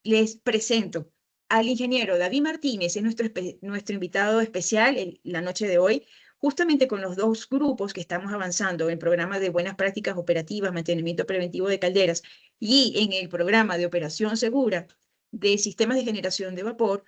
les presento al ingeniero David Martínez, es nuestro invitado especial en la noche de hoy, justamente con los dos grupos que estamos avanzando en el programa de buenas prácticas operativas, mantenimiento preventivo de calderas y en el programa de operación segura de sistemas de generación de vapor.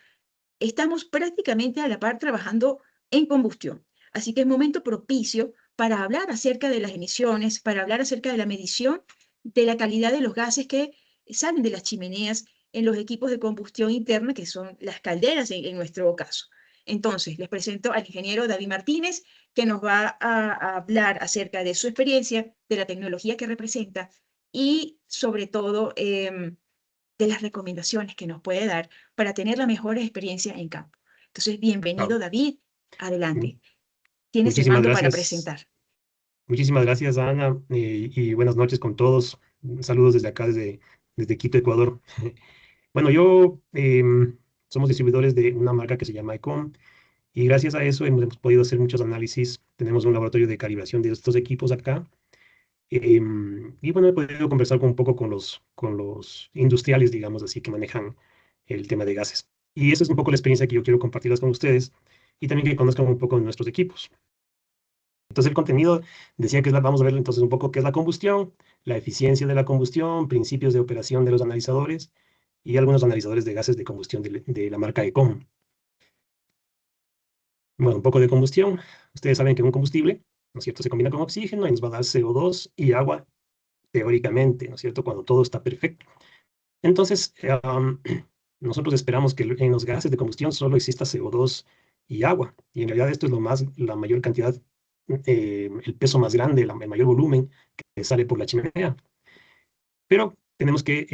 Estamos prácticamente a la par trabajando en combustión. Así que es momento propicio para hablar acerca de las emisiones, para hablar acerca de la medición de la calidad de los gases que salen de las chimeneas en los equipos de combustión interna, que son las calderas en nuestro caso. Entonces, les presento al ingeniero David Martínez, que nos va a hablar acerca de su experiencia, de la tecnología que representa y, sobre todo, de las recomendaciones que nos puede dar para tener la mejor experiencia en campo. Entonces, Ah, bienvenido, David. mu- Adelante. Tienes el muchísimas mando para gracias. presentar. Muchísimas gracias, Ana, y buenas noches con todos. Saludos desde acá, desde Quito, Ecuador. Bueno, somos distribuidores de una marca que se llama Ecom, y gracias a eso hemos podido hacer muchos análisis. Tenemos un laboratorio de calibración de estos equipos acá. Y bueno, he podido conversar un poco con los industriales, digamos así, que manejan el tema de gases. Y esa es un poco la experiencia que yo quiero compartirlas con ustedes y también que conozcan un poco de nuestros equipos. Entonces, el contenido decía que vamos a ver entonces un poco qué es la combustión, la eficiencia de la combustión, principios de operación de los analizadores y algunos analizadores de gases de combustión de la marca Ecom. Bueno, un poco de combustión. Ustedes saben que un combustible, ¿no es cierto?, se combina con oxígeno y nos va a dar CO2 y agua teóricamente, ¿no es cierto?, cuando todo está perfecto. Entonces, nosotros esperamos que en los gases de combustión solo exista CO2 y agua, y en realidad esto es la mayor cantidad, el peso más grande, el mayor volumen que sale por la chimenea. Pero tenemos que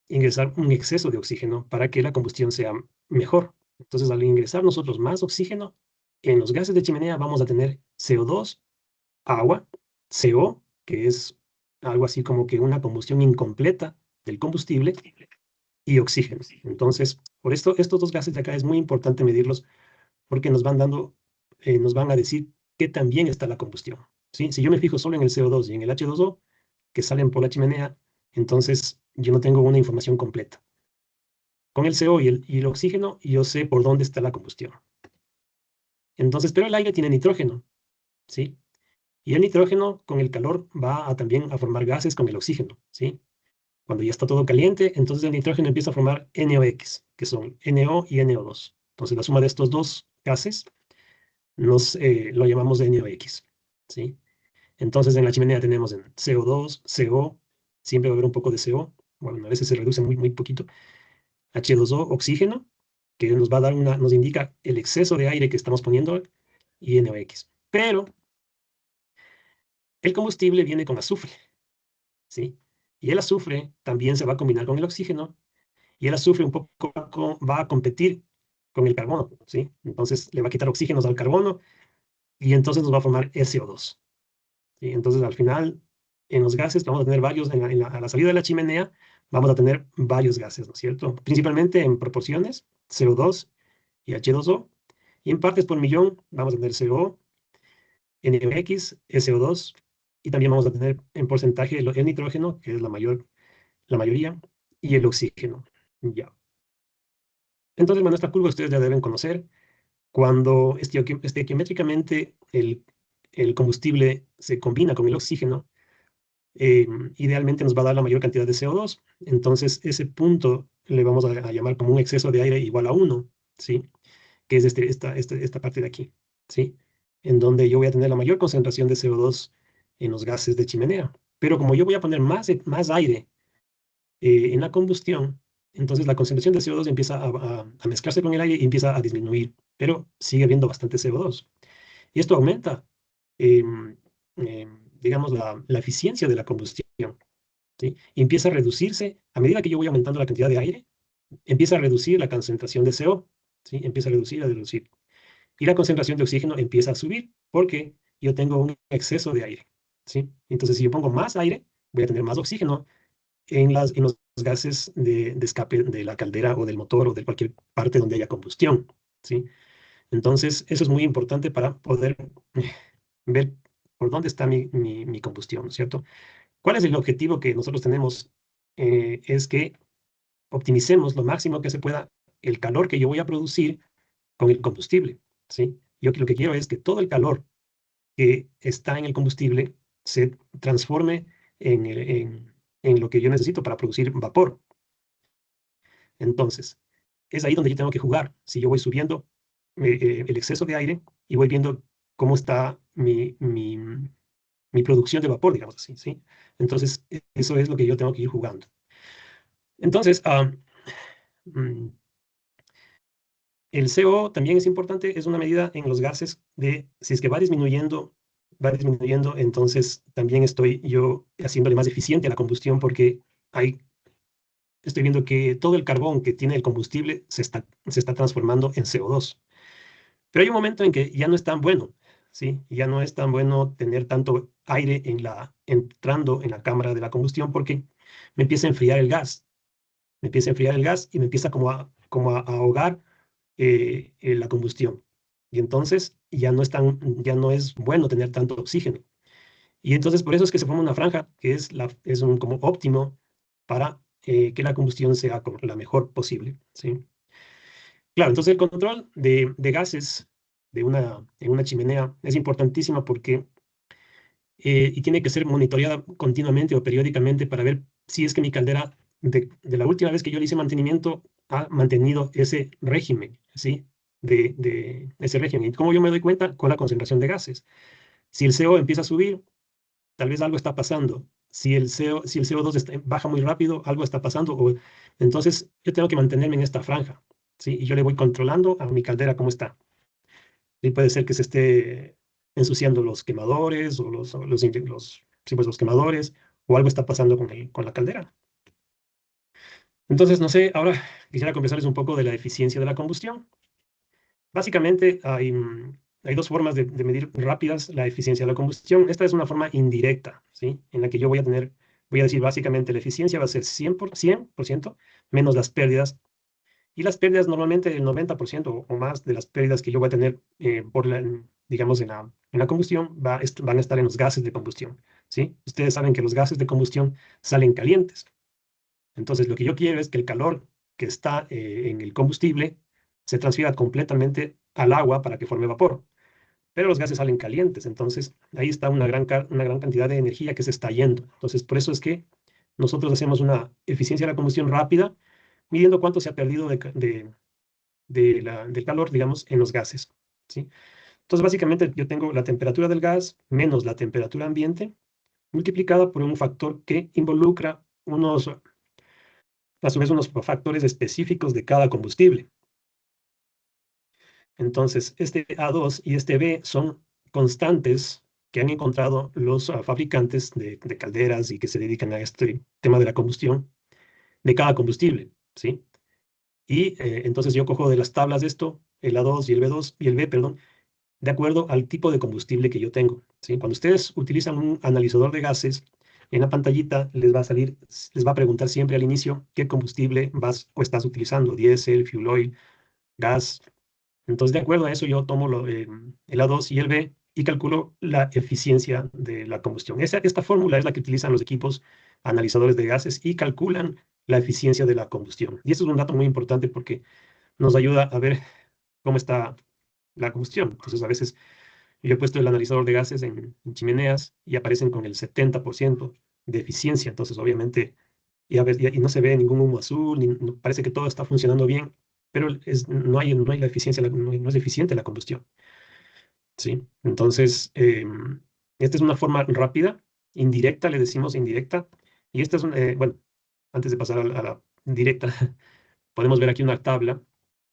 ingresar un exceso de oxígeno para que la combustión sea mejor. Entonces, al ingresar nosotros más oxígeno, en los gases de chimenea vamos a tener CO2, agua, CO, que es algo así como que una combustión incompleta del combustible, y oxígeno. Entonces, por esto, estos dos gases de acá es muy importante medirlos porque nos van a decir qué tan bien está la combustión. ¿Sí? Si yo me fijo solo en el CO2 y en el H2O, que salen por la chimenea, entonces yo no tengo una información completa. Con el CO y el oxígeno, yo sé por dónde está la combustión. Entonces, pero el aire tiene nitrógeno, ¿sí? Y el nitrógeno con el calor va también a formar gases con el oxígeno, ¿sí? Cuando ya está todo caliente, entonces el nitrógeno empieza a formar NOx, que son NO y NO2. Entonces la suma de estos dos gases lo llamamos NOx, ¿sí? Entonces en la chimenea tenemos en CO2, CO, siempre va a haber un poco de CO, bueno, a veces se reduce muy, muy poquito, H2O, oxígeno, que nos va a dar nos indica el exceso de aire que estamos poniendo, y NOx. Pero el combustible viene con azufre, ¿sí? Y el azufre también se va a combinar con el oxígeno, y el azufre un poco va a competir con el carbono, ¿sí? Entonces le va a quitar oxígenos al carbono, y entonces nos va a formar SO2, ¿sí? Entonces al final, en los gases vamos a tener varios, a la salida de la chimenea, vamos a tener varios gases, ¿no es cierto? Principalmente en proporciones, CO2 y H2O, y en partes por millón vamos a tener CO, NOx, SO2, y también vamos a tener en porcentaje el nitrógeno, que es la mayoría, y el oxígeno. Ya. Entonces, bueno, esta curva ustedes ya deben conocer. Cuando estequiométricamente el combustible se combina con el oxígeno, idealmente nos va a dar la mayor cantidad de CO2. Entonces, ese punto le vamos a llamar como un exceso de aire igual a 1, ¿sí? Que es esta parte de aquí, ¿sí? En donde yo voy a tener la mayor concentración de CO2 en los gases de chimenea. Pero como yo voy a poner más aire en la combustión, entonces la concentración de CO2 empieza a mezclarse con el aire y empieza a disminuir, pero sigue habiendo bastante CO2. Y esto aumenta, digamos, la eficiencia de la combustión, ¿sí? Y empieza a reducirse, a medida que yo voy aumentando la cantidad de aire, empieza a reducir la concentración de CO, ¿sí? Empieza a reducir. Y la concentración de oxígeno empieza a subir, porque yo tengo un exceso de aire, ¿sí? Entonces, si yo pongo más aire, voy a tener más oxígeno en los gases de escape de la caldera o del motor o de cualquier parte donde haya combustión, ¿sí? Entonces, eso es muy importante para poder ver por dónde está mi combustión, ¿cierto? ¿Cuál es el objetivo que nosotros tenemos? Es que optimicemos lo máximo que se pueda el calor que yo voy a producir con el combustible, ¿sí? Yo lo que quiero es que todo el calor que está en el combustible se transforme en lo que yo necesito para producir vapor. Entonces, es ahí donde yo tengo que jugar. Si yo voy subiendo el exceso de aire y voy viendo cómo está mi producción de vapor, digamos así, ¿sí? Entonces, eso es lo que yo tengo que ir jugando. Entonces, mm, el CO también es importante, es una medida en los gases de, si es que va disminuyendo, entonces también estoy yo haciéndole más eficiente a la combustión porque estoy viendo que todo el carbón que tiene el combustible se está transformando en CO2. Pero hay un momento en que ya no es tan bueno, ¿sí? Ya no es tan bueno tener tanto aire entrando en la cámara de la combustión porque me empieza a enfriar el gas. Me empieza a enfriar el gas y me empieza como a ahogar la combustión. Y entonces ya no es bueno tener tanto oxígeno. Y entonces por eso es que se forma una franja que es un como óptimo para que la combustión sea como la mejor posible, ¿sí? Claro, entonces el control de gases en una chimenea es importantísima porque y tiene que ser monitoreada continuamente o periódicamente para ver si es que mi caldera, de la última vez que yo le hice mantenimiento, ha mantenido ese régimen, ¿sí? De ese régimen. ¿Y cómo yo me doy cuenta? Con la concentración de gases. Si el CO empieza a subir, tal vez algo está pasando. Si el CO2 baja muy rápido, algo está pasando. Entonces, yo tengo que mantenerme en esta franja, ¿sí? Y yo le voy controlando a mi caldera cómo está. Y puede ser que se esté ensuciando los quemadores sí, pues los quemadores o algo está pasando con la caldera. Entonces, no sé, ahora quisiera conversarles un poco de la eficiencia de la combustión. Básicamente, hay dos formas de medir rápidas la eficiencia de la combustión. Esta es una forma indirecta, ¿sí? En la que yo voy a decir básicamente la eficiencia va a ser 100% menos las pérdidas. Y las pérdidas, normalmente el 90% o más de las pérdidas que yo voy a tener digamos, en la combustión van a estar en los gases de combustión, ¿sí? Ustedes saben que los gases de combustión salen calientes. Entonces, lo que yo quiero es que el calor que está en el combustible se transfiera completamente al agua para que forme vapor. Pero los gases salen calientes, entonces ahí está una gran cantidad de energía que se está yendo. Entonces, por eso es que nosotros hacemos una eficiencia de la combustión rápida, midiendo cuánto se ha perdido del calor, digamos, en los gases, ¿sí? Entonces, básicamente, yo tengo la temperatura del gas menos la temperatura ambiente multiplicada por un factor que involucra a su vez, unos factores específicos de cada combustible. Entonces, este A2 y este B son constantes que han encontrado los fabricantes de calderas y que se dedican a este tema de la combustión de cada combustible, ¿sí? Y entonces yo cojo de las tablas de esto, el A2 y el B2 y el B, perdón, de acuerdo al tipo de combustible que yo tengo, ¿sí? Cuando ustedes utilizan un analizador de gases, en la pantallita les va a preguntar siempre al inicio qué combustible vas o estás utilizando, diésel, fuel oil, gas. Entonces, de acuerdo a eso, yo tomo el A2 y el B y calculo la eficiencia de la combustión. Esta fórmula es la que utilizan los equipos analizadores de gases y calculan la eficiencia de la combustión. Y esto es un dato muy importante porque nos ayuda a ver cómo está la combustión. Entonces, a veces yo he puesto el analizador de gases en chimeneas y aparecen con el 70% de eficiencia. Entonces, obviamente, y no se ve ningún humo azul, parece que todo está funcionando bien, pero no hay la eficiencia, no es eficiente la combustión, ¿sí? Entonces, esta es una forma rápida, indirecta, le decimos indirecta, y esta es bueno, antes de pasar a la directa, podemos ver aquí una tabla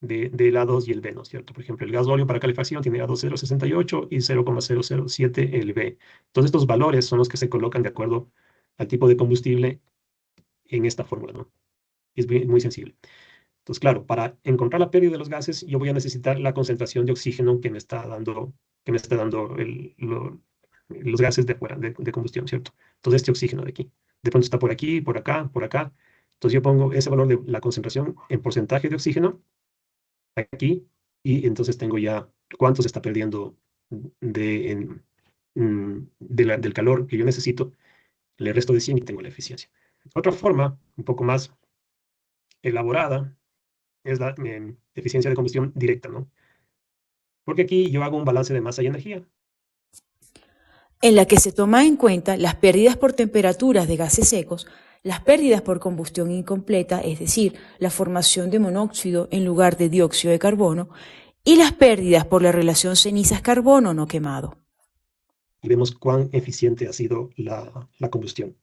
del A2 y el B, ¿no es cierto? Por ejemplo, el gas óleo para calefacción tiene A2,068 y 0,007 el B. Entonces, estos valores son los que se colocan de acuerdo al tipo de combustible en esta fórmula, ¿no? Es muy sensible. Entonces, claro, para encontrar la pérdida de los gases, yo voy a necesitar la concentración de oxígeno que me está dando los gases de afuera, de combustión, ¿cierto? Entonces, este oxígeno de aquí. De pronto está por aquí, por acá, por acá. Entonces, yo pongo ese valor de la concentración en porcentaje de oxígeno aquí, y entonces tengo ya cuánto se está perdiendo del calor que yo necesito, le resto de 100 y tengo la eficiencia. Otra forma, un poco más elaborada es la eficiencia de combustión directa, ¿no? Porque aquí yo hago un balance de masa y energía. En la que se toma en cuenta las pérdidas por temperaturas de gases secos, las pérdidas por combustión incompleta, es decir, la formación de monóxido en lugar de dióxido de carbono, y las pérdidas por la relación cenizas-carbono no quemado. Y vemos cuán eficiente ha sido la combustión.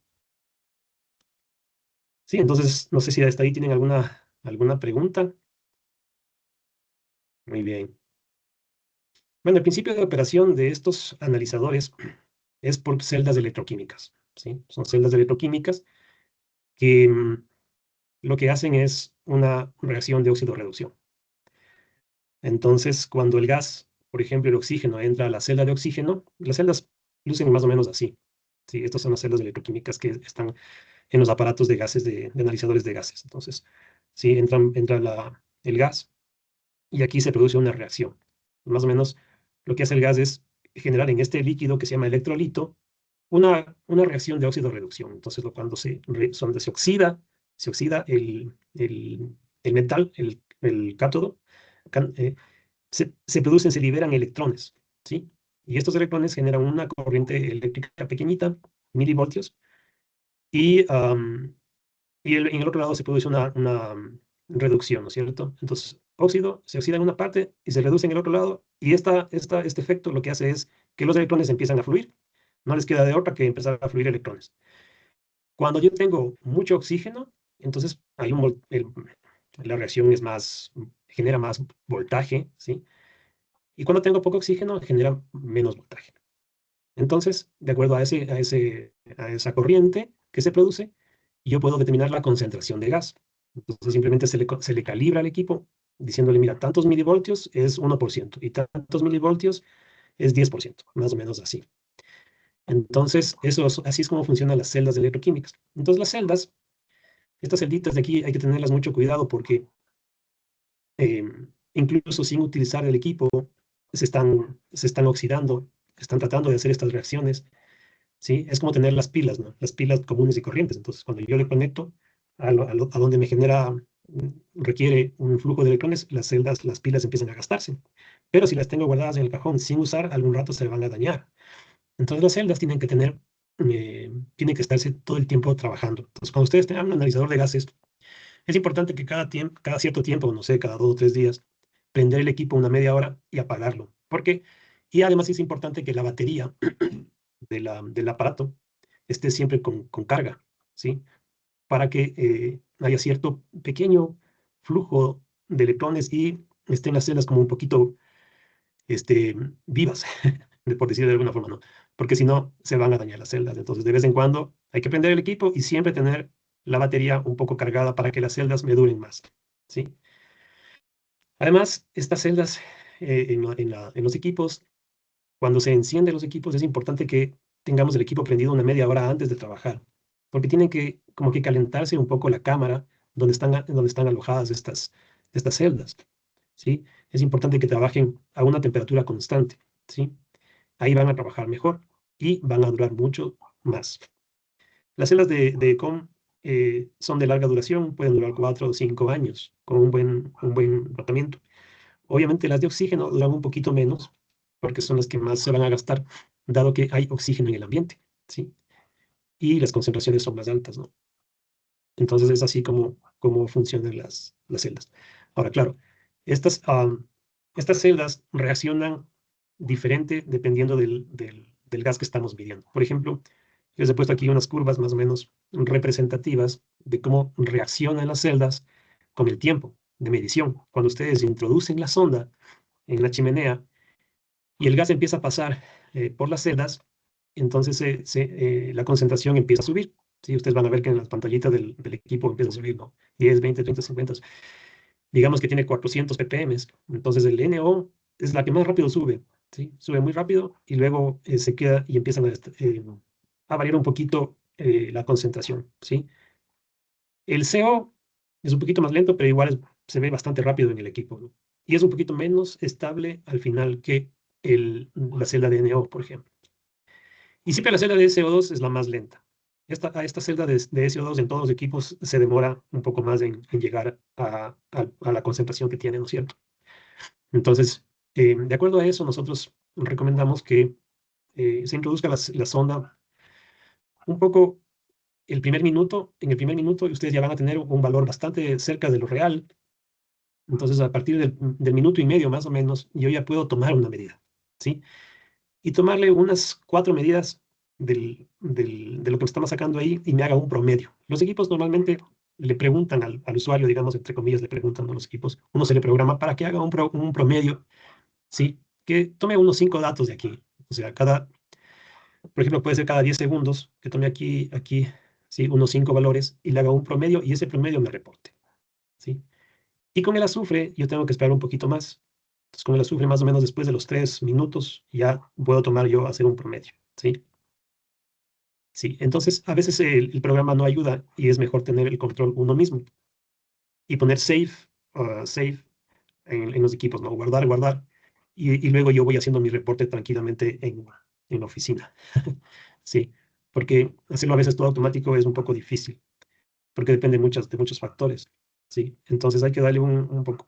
Sí, entonces, no sé si hasta ahí tienen alguna pregunta. Muy bien. Bueno, el principio de operación de estos analizadores es por celdas electroquímicas, ¿sí? Son celdas electroquímicas que lo que hacen es una reacción de óxido-reducción. Entonces, cuando el gas, por ejemplo, el oxígeno, entra a la celda de oxígeno, las celdas lucen más o menos así. Sí, estas son las celdas electroquímicas que están en los aparatos de gases, de analizadores de gases. Entonces, sí, entra el gas y aquí se produce una reacción. Más o menos, lo que hace el gas es generar en este líquido que se llama electrolito una reacción de óxido-reducción. Entonces, cuando donde se oxida el metal, el cátodo, se producen, se liberan electrones, ¿sí? Y estos electrones generan una corriente eléctrica pequeñita, milivoltios, y, en el otro lado se produce una reducción, ¿no es cierto? Entonces, óxido se oxida en una parte y se reduce en el otro lado, y este efecto lo que hace es que los electrones empiezan a fluir, no les queda de otra que empezar a fluir electrones. Cuando yo tengo mucho oxígeno, entonces la reacción genera más voltaje, ¿sí? Y cuando tengo poco oxígeno, genera menos voltaje. Entonces, de acuerdo a esa corriente que se produce, yo puedo determinar la concentración de gas. Entonces, simplemente se le calibra al equipo diciéndole, mira, tantos milivoltios es 1% y tantos milivoltios es 10%, más o menos así. Entonces, así es como funcionan las celdas electroquímicas. Entonces, las celdas, estas celditas de aquí hay que tenerlas mucho cuidado porque incluso sin utilizar el equipo, se están oxidando, están tratando de hacer estas reacciones, ¿sí? Es como tener las pilas, ¿no? Las pilas comunes y corrientes. Entonces, cuando yo le conecto a donde requiere un flujo de electrones, las pilas empiezan a gastarse. Pero si las tengo guardadas en el cajón sin usar, algún rato se van a dañar. Entonces, las celdas tienen que estarse todo el tiempo trabajando. Entonces, cuando ustedes tengan un analizador de gases, es importante que cada cierto tiempo, no sé, cada 2 o 3 días, prender el equipo una media hora y apagarlo. ¿Por qué? Y además es importante que la batería del aparato esté siempre con carga, ¿sí? Para que haya cierto pequeño flujo de electrones y estén las celdas como un poquito este, vivas, por decirlo de alguna forma, ¿no? Porque si no, se van a dañar las celdas. Entonces, de vez en cuando hay que prender el equipo y siempre tener la batería un poco cargada para que las celdas me duren más, ¿sí? Además, estas celdas en los equipos, cuando se encienden los equipos, es importante que tengamos el equipo prendido una media hora antes de trabajar, porque tienen que como que calentarse un poco la cámara donde están alojadas estas celdas, ¿sí? Es importante que trabajen a una temperatura constante, ¿sí? Ahí van a trabajar mejor y van a durar mucho más. Las celdas de ECOM son de larga duración, pueden durar 4 o 5 años con un buen tratamiento. Obviamente las de oxígeno duran un poquito menos, porque son las que más se van a gastar, dado que hay oxígeno en el ambiente, ¿sí? Y las concentraciones son más altas, ¿no? Entonces es así como funcionan las celdas. Ahora, claro, estas celdas reaccionan diferente dependiendo del gas que estamos midiendo. Por ejemplo, yo les he puesto aquí unas curvas más o menos representativas de cómo reaccionan las celdas con el tiempo de medición. Cuando ustedes introducen la sonda en la chimenea y el gas empieza a pasar por las celdas, entonces la concentración empieza a subir. ¿Sí? Ustedes van a ver que en las pantallitas del equipo empieza a subir, ¿no? 10, 20, 30, 50. Digamos que tiene 400 ppm. Entonces el NO es la que más rápido sube, ¿sí? Sube muy rápido y luego se queda y empiezan a variar un poquito la concentración, ¿sí? El CO es un poquito más lento, pero igual se ve bastante rápido en el equipo, ¿no? Y es un poquito menos estable al final que la celda de NO, por ejemplo. Y siempre la celda de CO2 es la más lenta. a esta celda de SO2 en todos los equipos se demora un poco más en llegar a la concentración que tiene, ¿no es cierto? Entonces, de acuerdo a eso, nosotros recomendamos que se introduzca la sonda un poco el primer minuto. En el primer minuto ustedes ya van a tener un valor bastante cerca de lo real. Entonces, a partir del minuto y medio más o menos, yo ya puedo tomar una medida, ¿sí? Y tomarle unas 4 medidas de lo que estamos sacando ahí y me haga un promedio. Los equipos normalmente le preguntan al usuario, digamos, entre comillas, le preguntan a los equipos, uno se le programa para que haga un promedio, ¿sí? Que tome unos 5 datos de aquí. O sea, por ejemplo, puede ser cada 10 segundos, que tome aquí, ¿sí? Unos 5 valores y le haga un promedio y ese promedio me reporte, ¿sí? Y con el azufre yo tengo que esperar un poquito más. Entonces, con el azufre, más o menos después de los 3 minutos, ya puedo tomar yo hacer un promedio, ¿sí? Sí, entonces a veces el programa no ayuda y es mejor tener el control uno mismo y poner save en los equipos, ¿no? Guardar, y luego yo voy haciendo mi reporte tranquilamente en la oficina. Sí, porque hacerlo a veces todo automático es un poco difícil, porque depende de muchos factores, ¿sí? Entonces hay que darle un poco,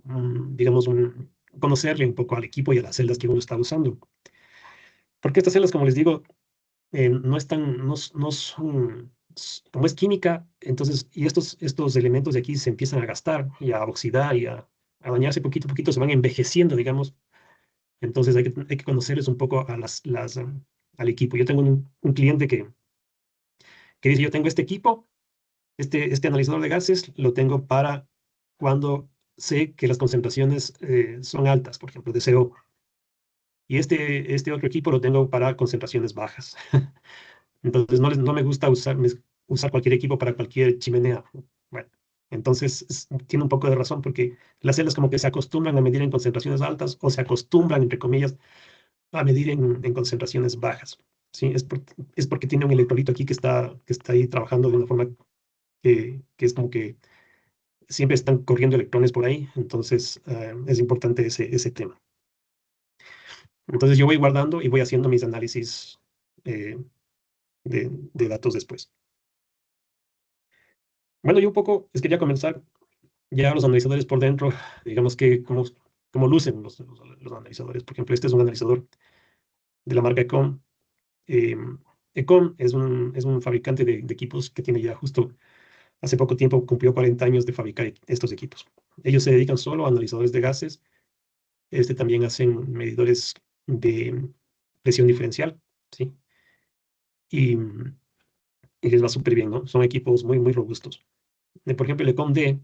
digamos, conocerle un poco al equipo y a las celdas que uno está usando. Porque estas celdas, como les digo, no están, no son, como es química, entonces, y estos elementos de aquí se empiezan a gastar y a oxidar y a dañarse poquito a poquito, se van envejeciendo, digamos. Entonces hay que conocerles un poco a al equipo. Yo tengo un cliente que dice, yo tengo este equipo, este analizador de gases, lo tengo para cuando sé que las concentraciones son altas, por ejemplo, de CO. Y este otro equipo lo tengo para concentraciones bajas. Entonces no me gusta usar cualquier equipo para cualquier chimenea. Bueno, entonces tiene un poco de razón porque las celdas como que se acostumbran a medir en concentraciones altas o se acostumbran, entre comillas, a medir en concentraciones bajas. ¿Sí? Es porque tiene un electrolito aquí que está ahí trabajando de una forma que es como que siempre están corriendo electrones por ahí. Entonces es importante ese tema. Entonces yo voy guardando y voy haciendo mis análisis de datos después. Bueno, yo un poco les quería comenzar ya los analizadores por dentro, digamos que cómo lucen los analizadores. Por ejemplo, este es un analizador de la marca Ecom. Ecom es un fabricante de equipos que tiene ya justo hace poco tiempo, cumplió 40 años de fabricar estos equipos. Ellos se dedican solo a analizadores de gases. También hacen medidores de presión diferencial, ¿sí? Y, y les va súper bien, ¿no? Son equipos muy, muy robustos. Por ejemplo, el Ecom D,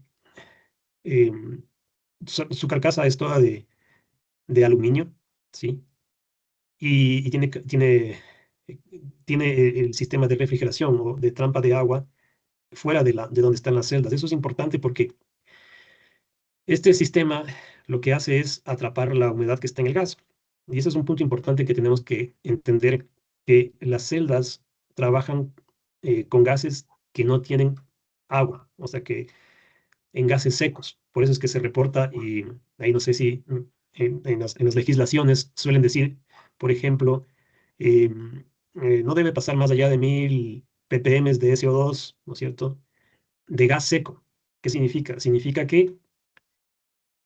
su carcasa es toda de aluminio, ¿sí? Y tiene el sistema de refrigeración o de trampa de agua fuera de donde están las celdas. Eso es importante porque este sistema lo que hace es atrapar la humedad que está en el gas. Y ese es un punto importante que tenemos que entender, que las celdas trabajan con gases que no tienen agua, o sea que en gases secos. Por eso es que se reporta, y ahí no sé si en las legislaciones suelen decir, por ejemplo, no debe pasar más allá de 1000 ppm de SO2, ¿no es cierto?, de gas seco. ¿Qué significa? Significa que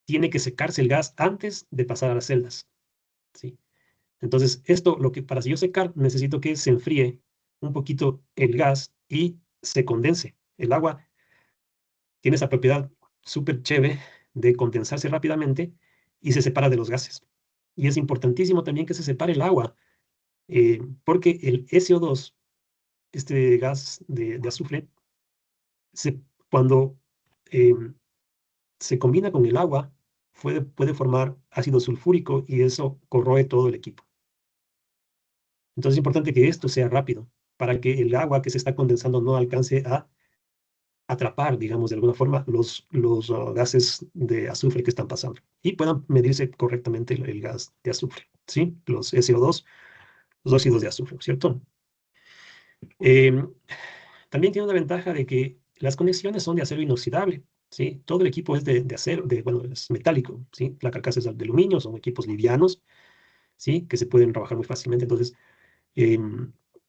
tiene que secarse el gas antes de pasar a las celdas, ¿sí? Entonces, para yo secar, necesito que se enfríe un poquito el gas y se condense. El agua tiene esa propiedad súper chévere de condensarse rápidamente y se separa de los gases. Y es importantísimo también que se separe el agua, porque el SO2, este gas de azufre, cuando se combina con el agua, puede formar ácido sulfúrico y eso corroe todo el equipo. Entonces es importante que esto sea rápido para que el agua que se está condensando no alcance a atrapar, digamos, de alguna forma los gases de azufre que están pasando y puedan medirse correctamente el gas de azufre, ¿sí? Los SO2, los óxidos de azufre, ¿cierto? También tiene una ventaja de que las conexiones son de acero inoxidable, ¿sí? Todo el equipo es de acero, bueno, es metálico, ¿sí? La carcasa es de aluminio, son equipos livianos, ¿sí? Que se pueden trabajar muy fácilmente. Entonces,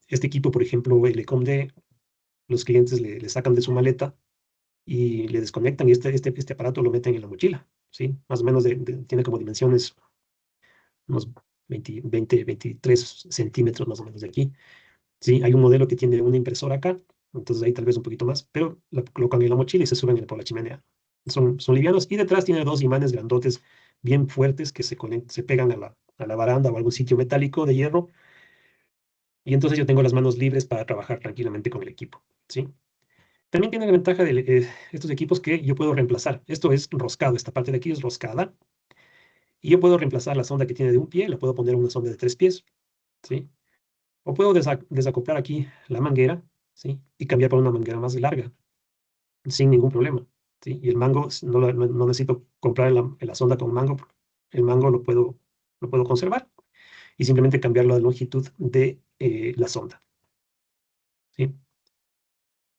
Este equipo, por ejemplo, el ECOM-D, los clientes le sacan de su maleta y le desconectan y este aparato lo meten en la mochila, ¿sí? Más o menos tiene como dimensiones unos 23 centímetros más o menos de aquí. Sí, hay un modelo que tiene una impresora acá, entonces ahí tal vez un poquito más, pero la colocan en la mochila y se suben por la chimenea. Son livianos y detrás tiene dos imanes grandotes bien fuertes que se pegan a la baranda o a algún sitio metálico de hierro, y entonces yo tengo las manos libres para trabajar tranquilamente con el equipo, ¿sí? También tiene la ventaja de estos equipos que yo puedo reemplazar. Esto es roscado, esta parte de aquí es roscada, y yo puedo reemplazar la sonda que tiene de un pie, la puedo poner una sonda de 3 pies, ¿sí? O puedo desacoplar aquí la manguera, ¿sí? Y cambiar por una manguera más larga, sin ningún problema, ¿sí? Y el mango, no necesito comprar la sonda con mango, el mango lo puedo conservar y simplemente cambiar la longitud de la sonda, ¿sí?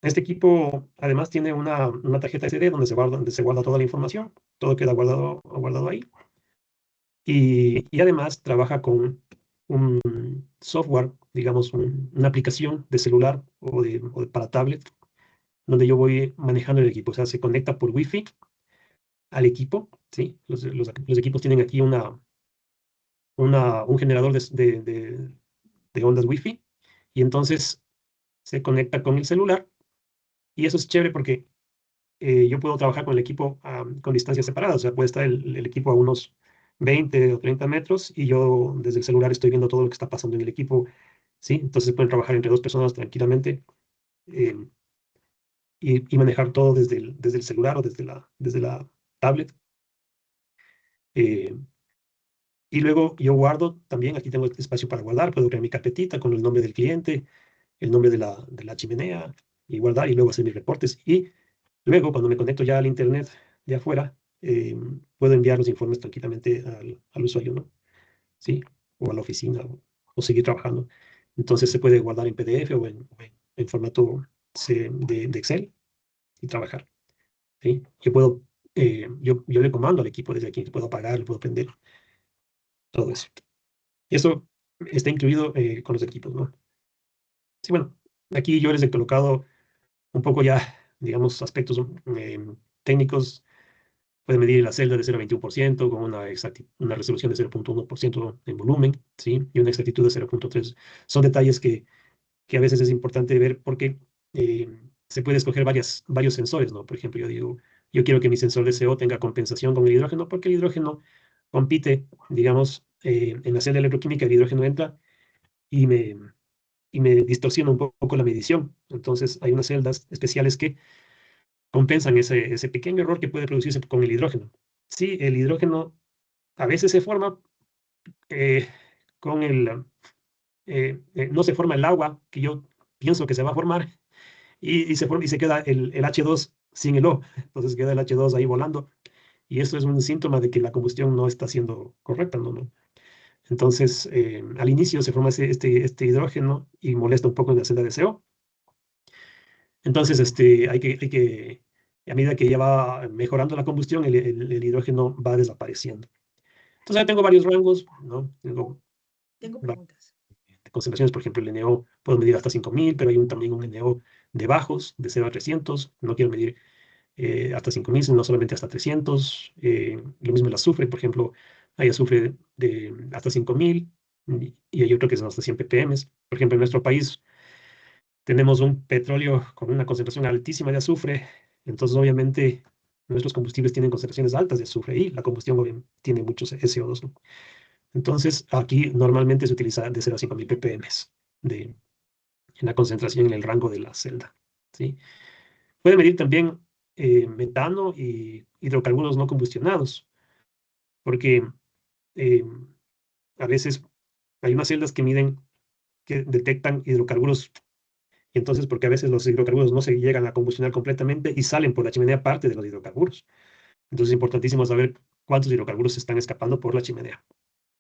Este equipo además tiene una tarjeta SD donde se guarda toda la información, todo queda guardado ahí. Y además trabaja con un software, digamos, una aplicación de celular para tablet, donde yo voy manejando el equipo. O sea, se conecta por Wi-Fi al equipo, ¿sí? Los equipos tienen aquí un generador de ondas Wi-Fi, y entonces se conecta con el celular, y eso es chévere porque yo puedo trabajar con el equipo con distancias separadas. O sea, puede estar el equipo a unos 20 o 30 metros y yo desde el celular estoy viendo todo lo que está pasando en el equipo, ¿sí? Entonces pueden trabajar entre dos personas tranquilamente, eh, y manejar todo desde el celular o desde la tablet. eh, y luego yo guardo también, aquí tengo espacio para guardar, puedo crear mi carpetita con el nombre del cliente, el nombre de la chimenea, y guardar y luego hacer mis reportes. Y luego, cuando me conecto ya al internet de afuera, puedo enviar los informes tranquilamente al usuario, ¿no? Sí, o a la oficina, o seguir trabajando. Entonces se puede guardar en PDF o en formato de Excel y trabajar, ¿sí? Yo le comando al equipo desde aquí, puedo apagar, puedo prender, todo eso. Y eso está incluido con los equipos, ¿no? Sí, bueno, aquí yo les he colocado un poco ya, digamos, aspectos técnicos. Puede medir la celda de 0,21% con una resolución de 0,1% en volumen, ¿sí? Y una exactitud de 0,3. Son detalles que a veces es importante ver porque se puede escoger varios sensores, ¿no? Por ejemplo, yo digo, yo quiero que mi sensor de CO tenga compensación con el hidrógeno porque el hidrógeno compite, digamos, en la celda electroquímica. El hidrógeno entra y me distorsiona un poco la medición. Entonces, hay unas celdas especiales que compensan ese pequeño error que puede producirse con el hidrógeno. Sí, el hidrógeno a veces se forma eh, con no se forma el agua que yo pienso que se va a formar, y se queda el H2 sin el O. Entonces queda el H2 ahí volando, y esto es un síntoma de que la combustión no está siendo correcta, ¿no? Entonces, al inicio se forma este hidrógeno y molesta un poco en la celda de CO. Entonces, a medida que ya va mejorando la combustión, el hidrógeno va desapareciendo. Entonces, ya tengo varios rangos, ¿no? Tengo Va- preguntas. concentraciones, por ejemplo, el NO puedo medir hasta 5000, pero hay también un NO de bajos, de 0 a 300. No quiero medir hasta 5000, sino solamente hasta 300. Lo mismo el azufre, por ejemplo, hay azufre de hasta 5000, y hay otro que son hasta 100 ppm. Por ejemplo, en nuestro país tenemos un petróleo con una concentración altísima de azufre, entonces obviamente nuestros combustibles tienen concentraciones altas de azufre y la combustión tiene muchos SO2, ¿no? Entonces aquí normalmente se utiliza de 0 a 5000 ppm en la concentración en el rango de la celda, ¿sí? Puede medir también metano y hidrocarburos no combustionados, porque eh, a veces hay unas celdas que detectan hidrocarburos. Y entonces, porque a veces los hidrocarburos no se llegan a combustionar completamente y salen por la chimenea parte de los hidrocarburos. Entonces es importantísimo saber cuántos hidrocarburos se están escapando por la chimenea,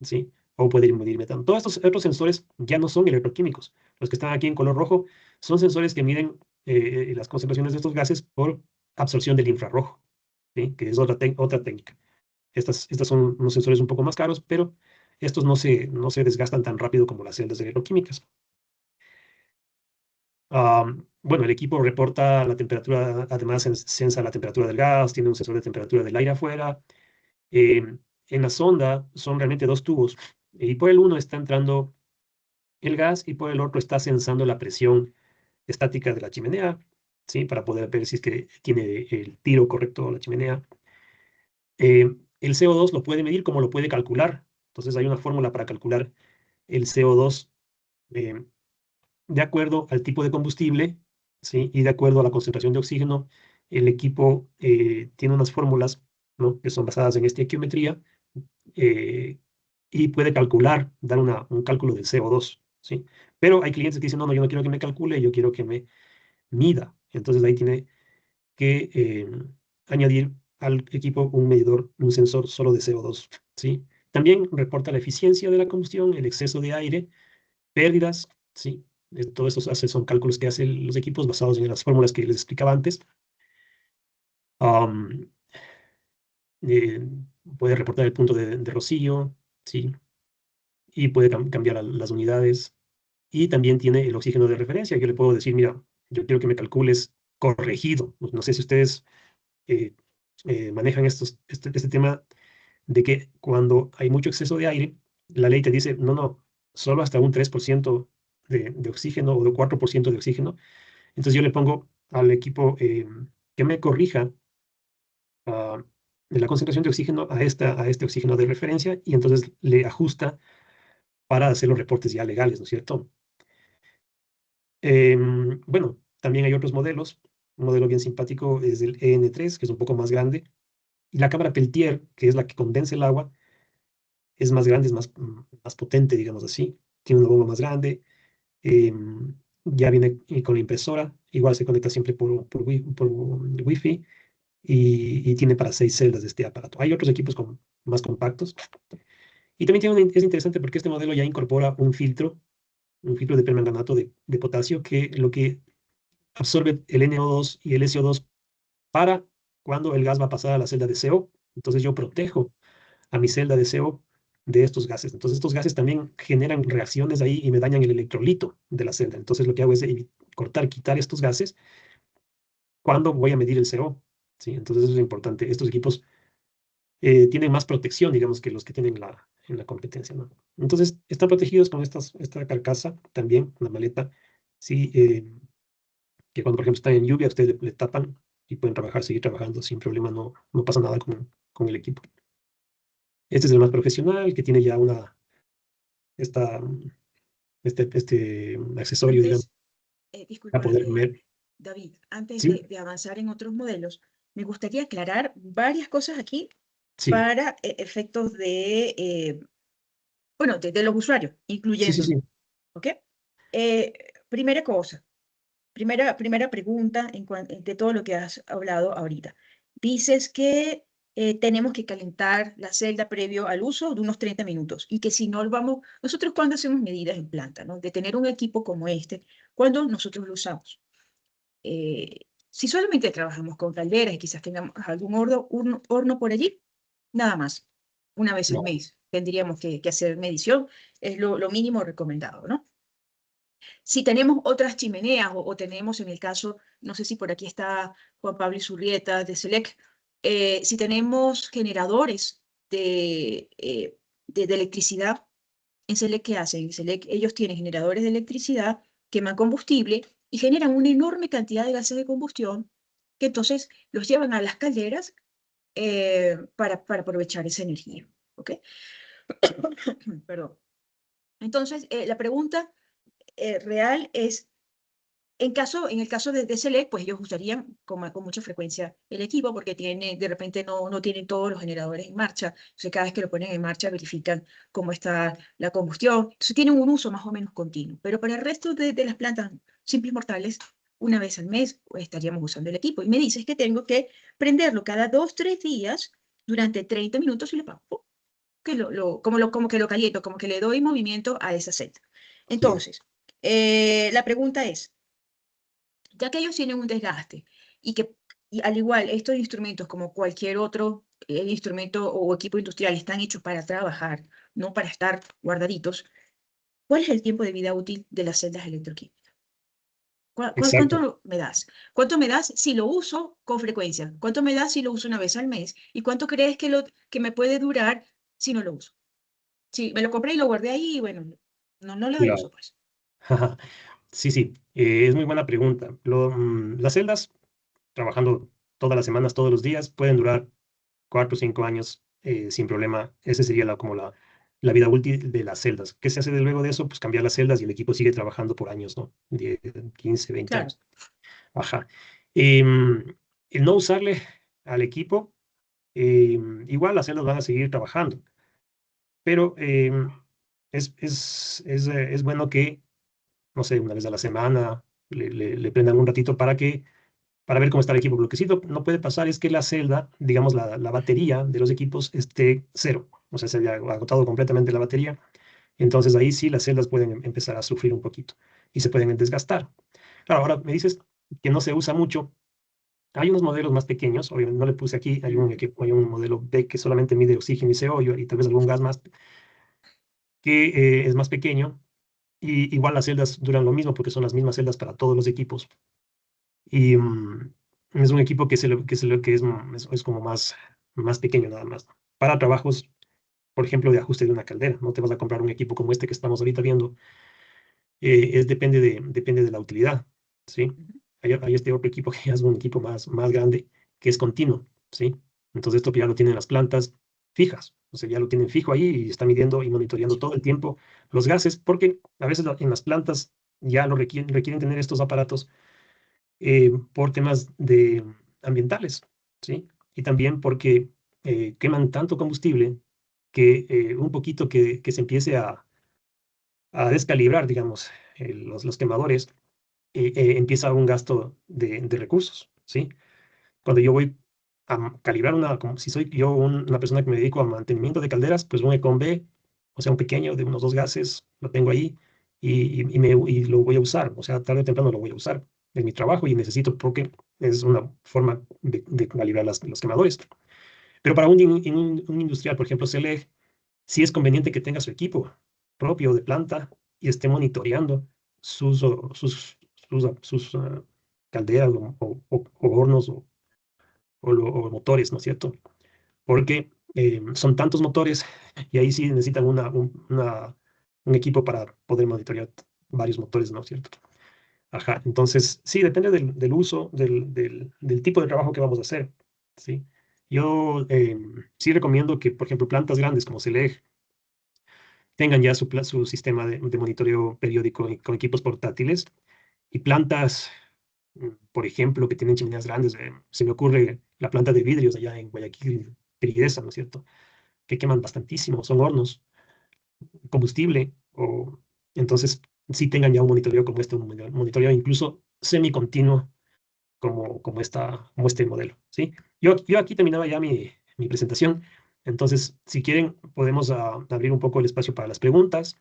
¿sí? O puede medir metano. Todos estos otros sensores ya no son electroquímicos. Los que están aquí en color rojo son sensores que miden las concentraciones de estos gases por absorción del infrarrojo, ¿sí? Que es otra técnica. Estas son unos sensores un poco más caros, pero estos no se desgastan tan rápido como las celdas electroquímicas. Bueno, el equipo reporta la temperatura, además sensa la temperatura del gas, tiene un sensor de temperatura del aire afuera. En la sonda son realmente dos tubos, y por el uno está entrando el gas y por el otro está sensando la presión estática de la chimenea, ¿sí? Para poder ver si es que tiene el tiro correcto la chimenea. El CO2 lo puede medir como lo puede calcular. Entonces hay una fórmula para calcular el CO2 eh, de acuerdo al tipo de combustible, ¿sí? Y de acuerdo a la concentración de oxígeno. El equipo tiene unas fórmulas, ¿no? Que son basadas en estequiometría, eh, y puede calcular, dar un cálculo del CO2, ¿sí? Pero hay clientes que dicen, no, no, yo no quiero que me calcule, yo quiero que me mida. Entonces ahí tiene que añadir al equipo un medidor, un sensor solo de CO2, ¿sí? También reporta la eficiencia de la combustión, el exceso de aire, pérdidas, ¿sí? Todos estos son cálculos que hacen los equipos basados en las fórmulas que les explicaba antes. Am, eh, Puede reportar el punto de rocío, ¿sí? Y puede cambiar las unidades. Y también tiene el oxígeno de referencia. Yo le puedo decir, mira, yo quiero que me calcules corregido. No sé si ustedes eh, manejan este tema de que cuando hay mucho exceso de aire, la ley te dice, no, no, solo hasta un 3% de oxígeno o de 4% de oxígeno. Entonces yo le pongo al equipo que me corrija ah, la concentración de oxígeno a este oxígeno de referencia, y entonces le ajusta para hacer los reportes ya legales, ¿no es cierto? Bueno, también hay otros modelos. Un modelo bien simpático es el EN3, que es un poco más grande. Y la cámara Peltier, que es la que condensa el agua, es más grande, es más potente, digamos así. Tiene una bomba más grande. Ya viene con la impresora. Igual se conecta siempre por Wi-Fi. Y tiene para 6 celdas de este aparato. Hay otros equipos más compactos. Y también es interesante porque este modelo ya incorpora un filtro de permanganato de potasio, que lo que absorbe el NO2 y el SO2 para cuando el gas va a pasar a la celda de CO. Entonces yo protejo a mi celda de CO de estos gases. Entonces estos gases también generan reacciones ahí y me dañan el electrolito de la celda. Entonces lo que hago es quitar estos gases cuando voy a medir el CO, ¿sí? Entonces eso es importante. Estos equipos tienen más protección, digamos, que los que tienen en la competencia, ¿no? Entonces están protegidos con esta carcasa, también una maleta, sí, que cuando, por ejemplo, están en lluvia, ustedes le tapan y pueden seguir trabajando sin problema, no pasa nada con el equipo. Este es el más profesional, que tiene ya esta, este accesorio, digamos, Antes, para disculpa, poder ver. David, antes Sí, de avanzar en otros modelos, me gustaría aclarar varias cosas aquí sí, para efectos bueno, de los usuarios, sí, sí, incluyéndome, sí, ¿ok? Primera cosa, primera pregunta de todo lo que has hablado ahorita. Dices que tenemos que calentar la celda previo al uso de unos 30 minutos y que si no lo vamos, nosotros cuando hacemos medidas en planta, ¿no? De tener un equipo como este, cuando nosotros lo usamos. Si solamente trabajamos con calderas y quizás tengamos algún horno por allí, nada más, una vez al no, mes tendríamos que hacer medición, es lo mínimo recomendado, ¿no? Si tenemos otras chimeneas o tenemos en el caso, no sé si por aquí está Juan Pablo Isurrieta de SELEC, si tenemos generadores de electricidad, en SELEC, ¿qué hacen? En SELEC ellos tienen generadores de electricidad, queman combustible y generan una enorme cantidad de gases de combustión que entonces los llevan a las calderas para aprovechar esa energía. ¿Ok? Perdón. Entonces, la pregunta real es, en el caso de SELEC, pues ellos usarían con mucha frecuencia el equipo porque de repente no tienen todos los generadores en marcha. Entonces, cada vez que lo ponen en marcha, verifican cómo está la combustión. Entonces, tienen un uso más o menos continuo. Pero para el resto de las plantas simples mortales, una vez al mes pues, estaríamos usando el equipo. Y me dices que tengo que prenderlo cada 2, 3 días durante 30 minutos y lo apago. Como que lo caliento, como que le doy movimiento a esa celda. sí. Entonces, la pregunta es, ya que ellos tienen un desgaste y al igual estos instrumentos como cualquier otro instrumento o equipo industrial están hechos para trabajar, no para estar guardaditos, ¿cuál es el tiempo de vida útil de las celdas electroquímicas? Exacto. ¿Cuánto me das? ¿Cuánto me das si lo uso con frecuencia? ¿Cuánto me das si lo uso una vez al mes? ¿Y cuánto crees que me puede durar si no lo uso? Si me lo compré y lo guardé ahí, bueno, no le doy Claro. uso, pues. Sí, sí, es muy buena pregunta. Las celdas, trabajando todas las semanas, todos los días, pueden durar 4 o 5 años sin problema. Esa sería la vida útil de las celdas. ¿Qué se hace de luego de eso? Pues cambiar las celdas y el equipo sigue trabajando por años, ¿no? 10, 15, 20 Claro. años. Ajá. Em, el no usarle al equipo, igual las celdas van a seguir trabajando, pero es bueno que, no sé, una vez a la semana le prendan un ratito para ver cómo está el equipo. Lo que sí no puede pasar es que la celda, digamos, la batería de los equipos esté cero. O sea, se haya agotado completamente la batería. Entonces ahí sí las celdas pueden empezar a sufrir un poquito y se pueden desgastar. Claro, ahora me dices que no se usa mucho. Hay unos modelos más pequeños, obviamente no le puse aquí, hay un modelo B que solamente mide oxígeno y CO y tal vez algún gas más, que es más pequeño. Y igual las celdas duran lo mismo porque son las mismas celdas para todos los equipos. Y es un equipo que es como más pequeño nada más. Para trabajos, por ejemplo, de ajuste de una caldera. No te vas a comprar un equipo como este que estamos ahorita viendo. Depende de la utilidad, ¿sí? Ujú. Hay este otro equipo que ya es un equipo más grande, que es continuo, ¿sí? Entonces esto que ya lo tienen las plantas fijas, o sea, ya lo tienen fijo ahí y está midiendo y monitoreando todo el tiempo los gases, porque a veces en las plantas ya requieren tener estos aparatos por temas ambientales, ¿sí? Y también porque queman tanto combustible que un poquito que se empiece a descalibrar, digamos, los quemadores, empieza un gasto de recursos, ¿sí? Cuando yo voy a calibrar como si soy yo una persona que me dedico al mantenimiento de calderas, pues un Econ B, o sea, un pequeño de unos 2 gases, lo tengo ahí y lo voy a usar, o sea, tarde o temprano lo voy a usar en mi trabajo y necesito porque es una forma de calibrar los quemadores. Pero para un industrial, por ejemplo, CLEG, sí es conveniente que tenga su equipo propio de planta y esté monitoreando sus calderas o hornos o motores, ¿no es cierto? Porque son tantos motores y ahí sí necesitan un equipo para poder monitorear varios motores, ¿no es cierto? Ajá, entonces sí, depende del uso, del tipo de trabajo que vamos a hacer, ¿sí? Yo sí recomiendo que, por ejemplo, plantas grandes como CELEG tengan ya su sistema de monitoreo periódico con equipos portátiles y plantas, por ejemplo, que tienen chimeneas grandes. Se me ocurre la planta de vidrios allá en Guayaquil, Prigueza, ¿no es cierto? Que queman bastantísimo, son hornos, combustible, entonces sí tengan ya un monitoreo como este, un monitoreo incluso semicontinuo como este modelo, ¿sí? Yo aquí terminaba ya mi presentación, entonces si quieren podemos abrir un poco el espacio para las preguntas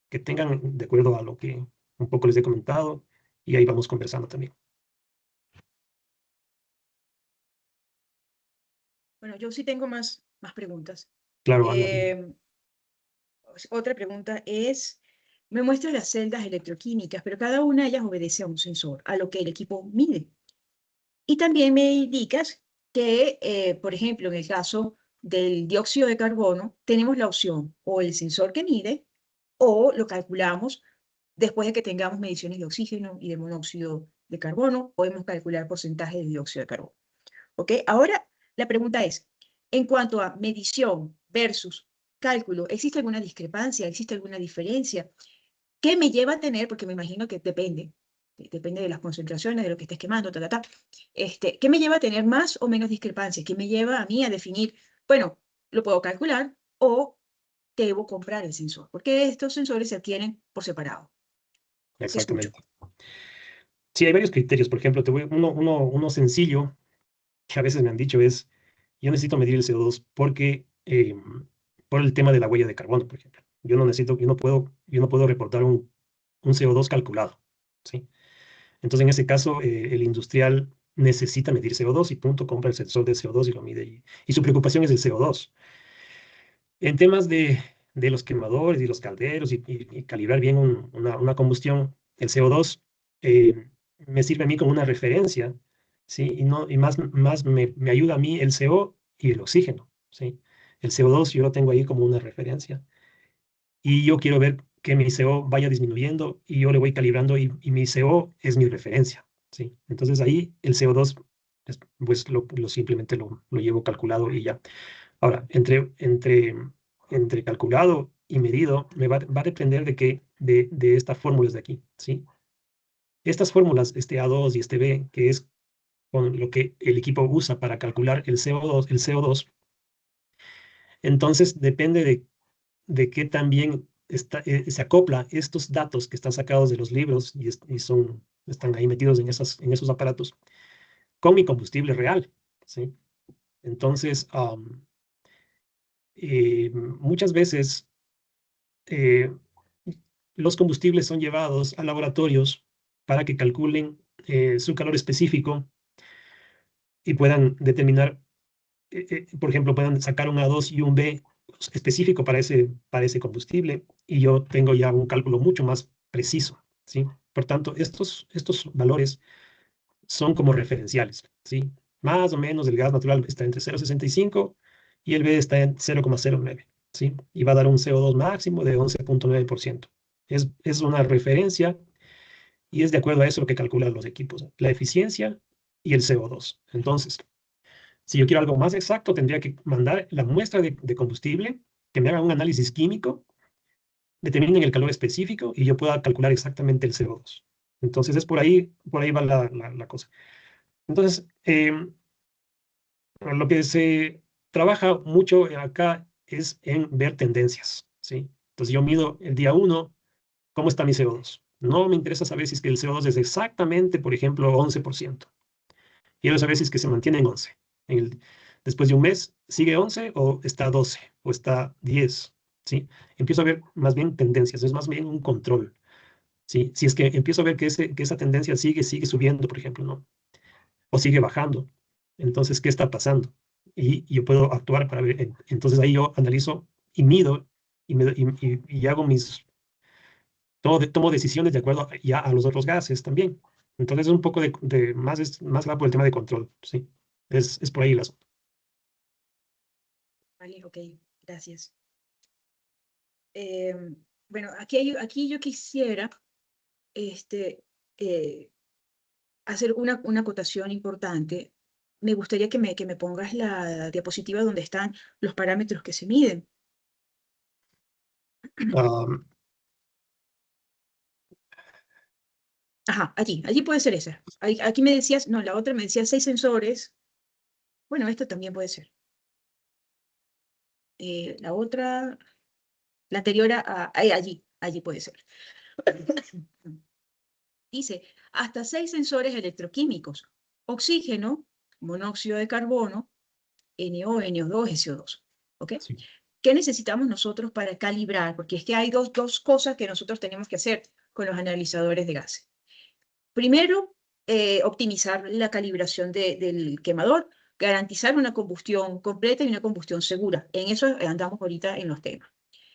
que tengan de acuerdo a lo que un poco les he comentado y ahí vamos conversando también. Bueno, yo sí tengo más preguntas. Claro, Ana. Eh, Otra pregunta es, me muestras las celdas electroquímicas, pero cada una de ellas obedece a un sensor, a lo que el equipo mide. Y también me indicas que, por ejemplo, en el caso del dióxido de carbono, tenemos la opción o el sensor que mide o lo calculamos después de que tengamos mediciones de oxígeno y de monóxido de carbono, podemos calcular porcentaje de dióxido de carbono. ¿Ok? Ahora, la pregunta es, en cuanto a medición versus cálculo, ¿existe alguna discrepancia? ¿Existe alguna diferencia? ¿Qué me lleva a tener? Porque me imagino que depende de las concentraciones, de lo que estés quemando, ¿qué me lleva a tener más o menos discrepancias? ¿Qué me lleva a mí a definir, bueno, lo puedo calcular o debo comprar el sensor? Porque estos sensores se adquieren por separado. Te escucho. Exactamente. Sí, hay varios criterios. Por ejemplo, uno sencillo que a veces me han dicho es, yo necesito medir el CO2 porque, por el tema de la huella de carbono, por ejemplo. Yo no puedo reportar un CO2 calculado, ¿sí? Entonces, en ese caso, el industrial necesita medir CO2 y punto, compra el sensor de CO2 y lo mide. Y su preocupación es el CO2. En temas de los quemadores y los calderos y calibrar bien una combustión, el CO2 me sirve a mí como una referencia, ¿sí? Y más me ayuda a mí el CO y el oxígeno, ¿sí? El CO2 yo lo tengo ahí como una referencia. Y yo quiero ver que mi CO vaya disminuyendo y yo le voy calibrando y mi CO es mi referencia, ¿sí? Entonces ahí el CO2, pues simplemente lo llevo calculado y ya. Ahora, entre calculado y medido, va a depender de estas fórmulas de aquí, ¿sí? Estas fórmulas, este A2 y este B, que es con lo que el equipo usa para calcular el CO2, entonces depende de qué también se acopla estos datos que están sacados de los libros están ahí metidos en esos aparatos con mi combustible real, ¿sí? Entonces, muchas veces eh, los combustibles son llevados a laboratorios para que calculen su calor específico y puedan determinar, por ejemplo, puedan sacar un A2 y un B específico para ese combustible, y yo tengo ya un cálculo mucho más preciso, ¿sí? Por tanto, estos valores son como referenciales, ¿sí? Más o menos el gas natural está entre 0,65 y el B está en 0,09, ¿sí? Y va a dar un CO2 máximo de 11,9%. Es una referencia y es de acuerdo a eso lo que calculan los equipos, la eficiencia y el CO2. Entonces, si yo quiero algo más exacto, tendría que mandar la muestra de combustible, que me haga un análisis químico, determinen el calor específico y yo pueda calcular exactamente el CO2. Entonces, por ahí va la cosa. Entonces, lo que se trabaja mucho acá es en ver tendencias, ¿sí? Entonces, yo mido el día 1, ¿cómo está mi CO2? No me interesa saber si es que el CO2 es exactamente, por ejemplo, 11%. Quiero saber si es que se mantiene en 11. Después de un mes, ¿sigue 11 o está 12 o está 10? ¿Sí? Empiezo a ver más bien tendencias, es más bien un control. ¿Sí? Si es que empiezo a ver que esa tendencia sigue subiendo, por ejemplo, ¿no? O sigue bajando. Entonces, ¿qué está pasando? Y yo puedo actuar para ver. Entonces ahí yo analizo y mido y hago tomo decisiones de acuerdo ya a los otros gases también. Entonces es un poco más va por el tema de control, ¿sí? Es por ahí el asunto. Vale, ok, gracias. Bueno, aquí yo quisiera hacer una acotación importante. Me gustaría que me pongas la diapositiva donde están los parámetros que se miden. Um, Ajá, allí puede ser esa. Aquí me decías, no, la otra me decía 6 sensores. Bueno, esto también puede ser. La otra, la anterior allí puede ser. Dice, hasta 6 sensores electroquímicos. Oxígeno, monóxido de carbono, NO, NO2, SO2. ¿Ok? sí, ¿Qué necesitamos nosotros para calibrar? Porque es que hay dos cosas que nosotros tenemos que hacer con los analizadores de gases. Primero, optimizar la calibración del quemador, garantizar una combustión completa y una combustión segura. En eso andamos ahorita en los temas.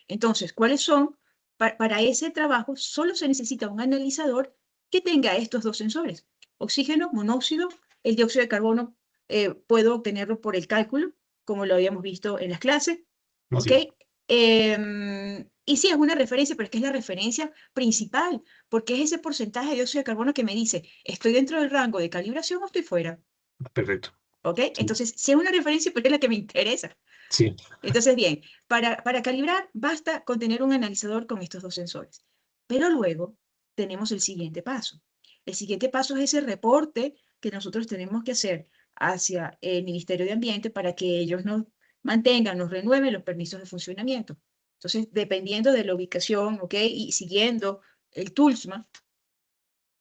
Entonces, ¿cuáles son? Para ese trabajo solo se necesita un analizador que tenga estos dos sensores. Oxígeno, monóxido, el dióxido de carbono puedo obtenerlo por el cálculo, como lo habíamos visto en las clases. así ¿Ok? es. Y sí, es una referencia, pero es que es la referencia principal, porque es ese porcentaje de dióxido de carbono que me dice, ¿estoy dentro del rango de calibración o estoy fuera? Perfecto. ¿Ok? Sí, Entonces, si es una referencia, pero es la que me interesa. sí, Entonces, bien, para calibrar basta con tener un analizador con estos dos sensores. Pero luego tenemos el siguiente paso. El siguiente paso es ese reporte que nosotros tenemos que hacer hacia el Ministerio de Ambiente para que ellos nos mantengan, nos renueven los permisos de funcionamiento. Entonces, dependiendo de la ubicación, ¿ok? Y siguiendo el TULSMA,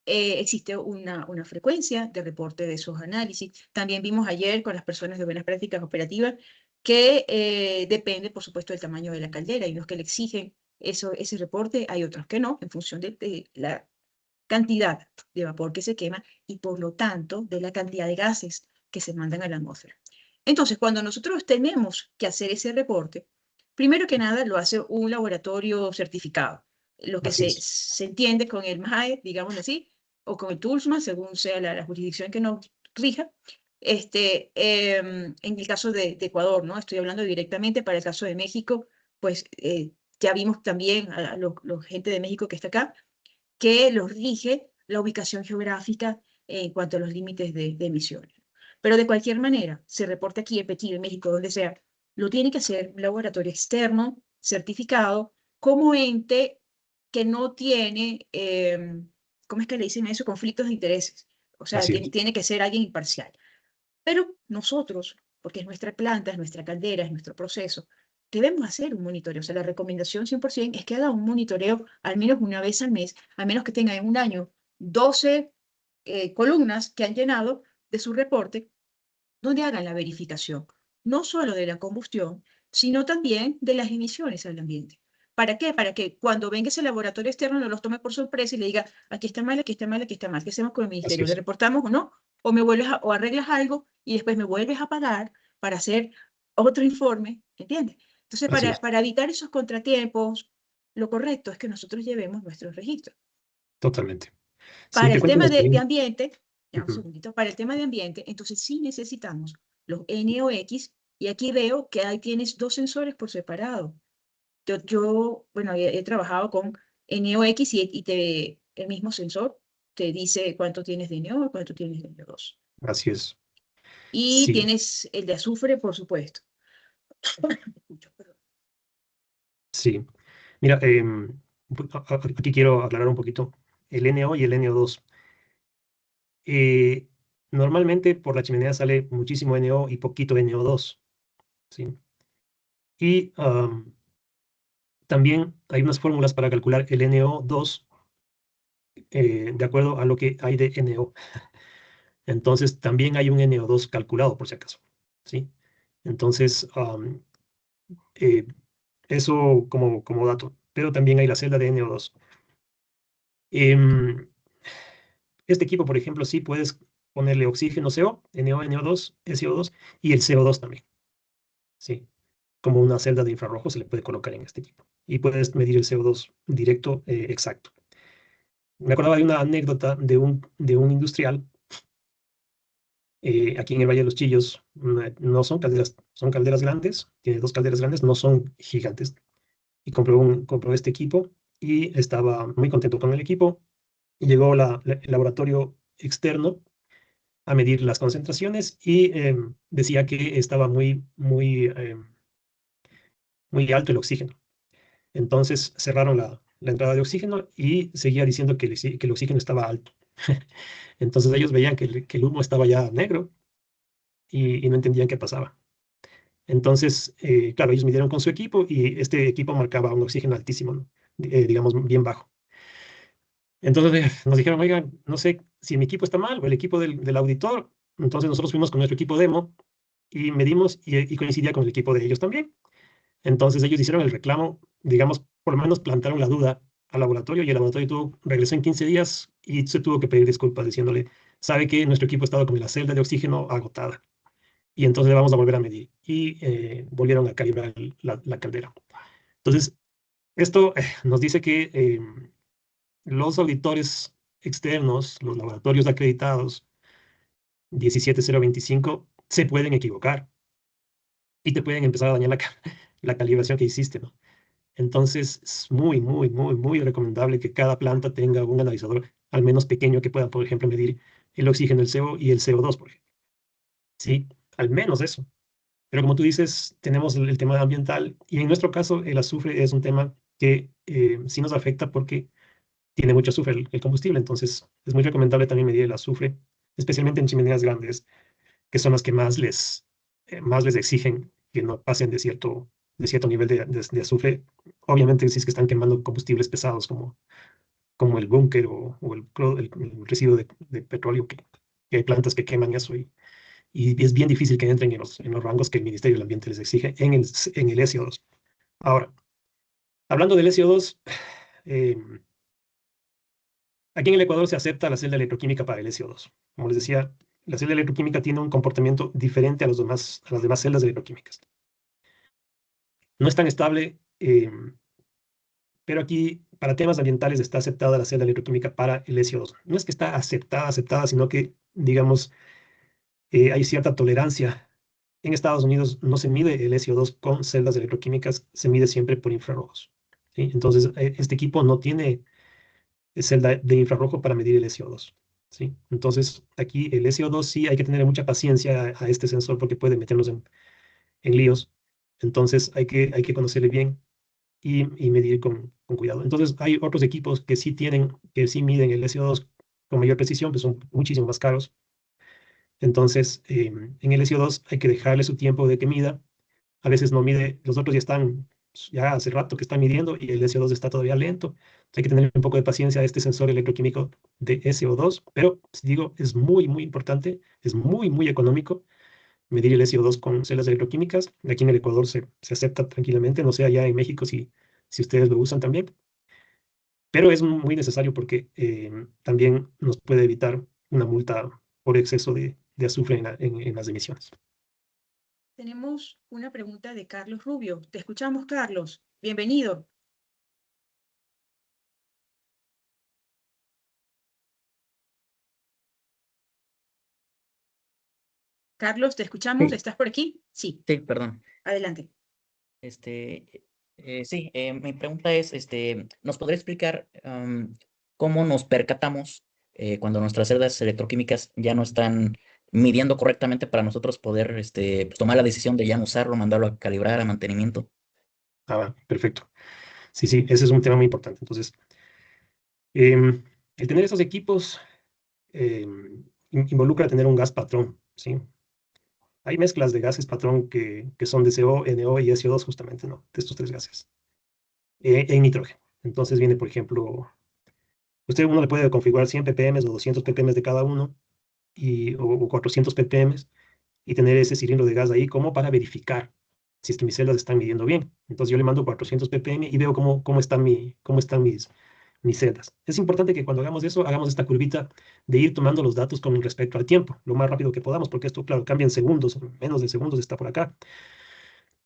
existe una frecuencia de reporte de esos análisis. También vimos ayer con las personas de buenas prácticas operativas que depende, por supuesto, del tamaño de la caldera. Hay unos que le exigen ese reporte, hay otros que no, en función de la cantidad de vapor que se quema y, por lo tanto, de la cantidad de gases que se mandan a la atmósfera. Entonces, cuando nosotros tenemos que hacer ese reporte, primero que nada lo hace un laboratorio certificado, lo que así es. se entiende con el MAE, digamos así, o con el TULSMA, según sea la jurisdicción que nos rija. En el caso de Ecuador, ¿no? Estoy hablando directamente. Para el caso de México, pues ya vimos también a los gente de México que está acá, que los rige la ubicación geográfica en cuanto a los límites de emisiones. Pero de cualquier manera, se reporta aquí en Pekín, en México, donde sea, lo tiene que hacer un laboratorio externo, certificado, como ente que no tiene, ¿cómo es que le dicen eso? Conflictos de intereses. O sea, Así es. tiene que ser alguien imparcial. Pero nosotros, porque es nuestra planta, es nuestra caldera, es nuestro proceso, debemos hacer un monitoreo. O sea, la recomendación 100% es que haga un monitoreo al menos una vez al mes, a menos que tenga en un año 12 columnas que han llenado de su reporte, donde hagan la verificación, no solo de la combustión, sino también de las emisiones al ambiente. ¿Para qué? Para que cuando venga ese laboratorio externo no los tome por sorpresa y le diga, aquí está mal, aquí está mal, aquí está mal. ¿Qué hacemos con el Así ministerio? ¿Le es. reportamos o no? ¿O me vuelves o arreglas algo y después me vuelves a pagar para hacer otro informe? ¿Entiendes? Entonces, Así es. para evitar esos contratiempos, lo correcto es que nosotros llevemos nuestros registros. Totalmente. Sí, Para te el cuento tema una de experiencia. ambiente, ya un Ujú. segundito, para el tema de ambiente, entonces sí necesitamos los NOx, y aquí veo que ahí tienes dos sensores por separado. Bueno, he trabajado con NOx y el mismo sensor te dice cuánto tienes de NO, cuánto tienes de NO2. Así es. Y Sí, tienes el de azufre, por supuesto. Perdón. sí. Mira, aquí quiero aclarar un poquito el NO y el NO2. Eh, Normalmente por la chimenea sale muchísimo NO y poquito NO2, ¿sí? Y también hay unas fórmulas para calcular el NO2 de acuerdo a lo que hay de NO. Entonces también hay un NO2 calculado por si acaso, ¿sí? Entonces, eh, eso como dato. Pero también hay la celda de NO2. Em, Este equipo, por ejemplo, sí puedes ponerle oxígeno CO, NO, NO2, SO2 y el CO2 también, ¿sí? Como una celda de infrarrojo se le puede colocar en este equipo. Y puedes medir el CO2 directo, exacto. Me acordaba de una anécdota de un industrial aquí en el Valle de los Chillos. No son calderas, son calderas grandes, tiene dos calderas grandes, no son gigantes. Y compró este equipo y estaba muy contento con el equipo. Y llegó el laboratorio externo a medir las concentraciones y decía que estaba muy alto el oxígeno. Entonces cerraron la entrada de oxígeno y seguía diciendo que el oxígeno estaba alto. Entonces ellos veían que el humo estaba ya negro y no entendían qué pasaba. Entonces, claro, ellos midieron con su equipo y este equipo marcaba un oxígeno altísimo, ¿no? Digamos, bien bajo. Entonces nos dijeron, oigan, no sé si mi equipo está mal o el equipo del auditor. Entonces nosotros fuimos con nuestro equipo demo y medimos y coincidía con el equipo de ellos también. Entonces ellos hicieron el reclamo, digamos, por lo menos plantaron la duda al laboratorio y el laboratorio regresó en 15 días y se tuvo que pedir disculpas diciéndole, sabe que nuestro equipo ha estado con la celda de oxígeno agotada y entonces le vamos a volver a medir. Y volvieron a calibrar la caldera. Entonces, esto nos dice que los auditores externos, los laboratorios acreditados 17025, se pueden equivocar y te pueden empezar a dañar la calibración que hiciste, ¿no? Entonces, es muy, muy, muy, muy recomendable que cada planta tenga un analizador al menos pequeño que pueda, por ejemplo, medir el oxígeno, el CO y el CO2, por ejemplo. Sí, al menos eso. Pero como tú dices, tenemos el tema ambiental y en nuestro caso el azufre es un tema que sí nos afecta porque tiene mucho azufre el combustible. Entonces, es muy recomendable también medir el azufre, especialmente en chimeneas grandes, que son las que más les exigen que no pasen de cierto nivel de azufre. Obviamente, si es que están quemando combustibles pesados como el búnker o el residuo de petróleo, que hay plantas que queman eso y es bien difícil que entren en los rangos que el Ministerio del Ambiente les exige en el SO2. Ahora, hablando del SO2, eh, aquí en el Ecuador se acepta la celda electroquímica para el SO2. Como les decía, la celda electroquímica tiene un comportamiento diferente a las demás celdas electroquímicas. No es tan estable, pero aquí para temas ambientales está aceptada la celda electroquímica para el SiO2. No es que está aceptada, sino que, digamos, hay cierta tolerancia. En Estados Unidos no se mide el SiO2 con celdas electroquímicas, se mide siempre por infrarrojos, ¿sí? Entonces, este equipo no tiene celda de infrarrojo para medir el SiO2, ¿sí? Entonces, aquí el SiO2 sí hay que tener mucha paciencia a este sensor porque puede meternos en líos. Entonces, hay que conocerle bien y medir con cuidado. Entonces, hay otros equipos que sí miden el SiO2 con mayor precisión, que son muchísimo más caros. Entonces, en el SiO2 hay que dejarle su tiempo de que mida. A veces no mide, los otros ya hace rato que están midiendo y el SiO2 está todavía lento. Hay que tener un poco de paciencia a este sensor electroquímico de SiO2, pero digo, es muy, muy importante, es muy, muy económico medir el SiO2 con celdas electroquímicas. Aquí en el Ecuador se acepta tranquilamente, no sé allá en México si ustedes lo usan también, pero es muy necesario porque también nos puede evitar una multa por exceso de azufre en las emisiones. Tenemos una pregunta de Carlos Rubio. Te escuchamos, Carlos. Bienvenido. Carlos, ¿te escuchamos? Sí, ¿Estás por aquí? Sí, sí, perdón. adelante. Sí, mi pregunta es, ¿nos podría explicar cómo nos percatamos cuando nuestras celdas electroquímicas ya no están midiendo correctamente para nosotros poder pues, tomar la decisión de ya no usarlo, mandarlo a calibrar, a mantenimiento? Perfecto. Sí, sí, ese es un tema muy importante. Entonces, el tener esos equipos involucra tener un gas patrón, ¿sí? Hay mezclas de gases patrón que son de CO, NO y SO2 justamente, ¿no? De estos tres gases. En nitrógeno. Entonces viene, por ejemplo, uno le puede configurar 100 ppm o 200 ppm de cada uno, o 400 ppm, y tener ese cilindro de gas ahí como para verificar si es que mis celdas están midiendo bien. Entonces yo le mando 400 ppm y veo cómo están mis celdas. Es importante que cuando hagamos eso, hagamos esta curvita de ir tomando los datos con respecto al tiempo, lo más rápido que podamos, porque esto, claro, cambia en segundos, menos de segundos está por acá.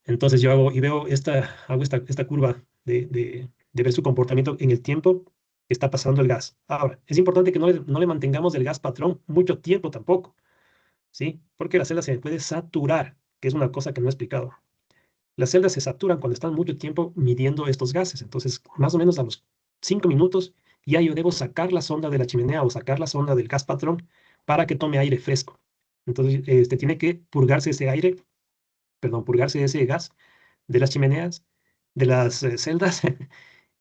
Entonces yo hago esta curva de ver su comportamiento en el tiempo que está pasando el gas. Ahora, es importante que no le mantengamos el gas patrón mucho tiempo tampoco, ¿sí? Porque la celda se puede saturar, que es una cosa que no he explicado. Las celdas se saturan cuando están mucho tiempo midiendo estos gases. Entonces, más o menos a los 5 minutos, ya yo debo sacar la sonda de la chimenea o sacar la sonda del gas patrón para que tome aire fresco. Entonces, tiene que purgarse ese aire, perdón, purgarse ese gas de las chimeneas, de las celdas,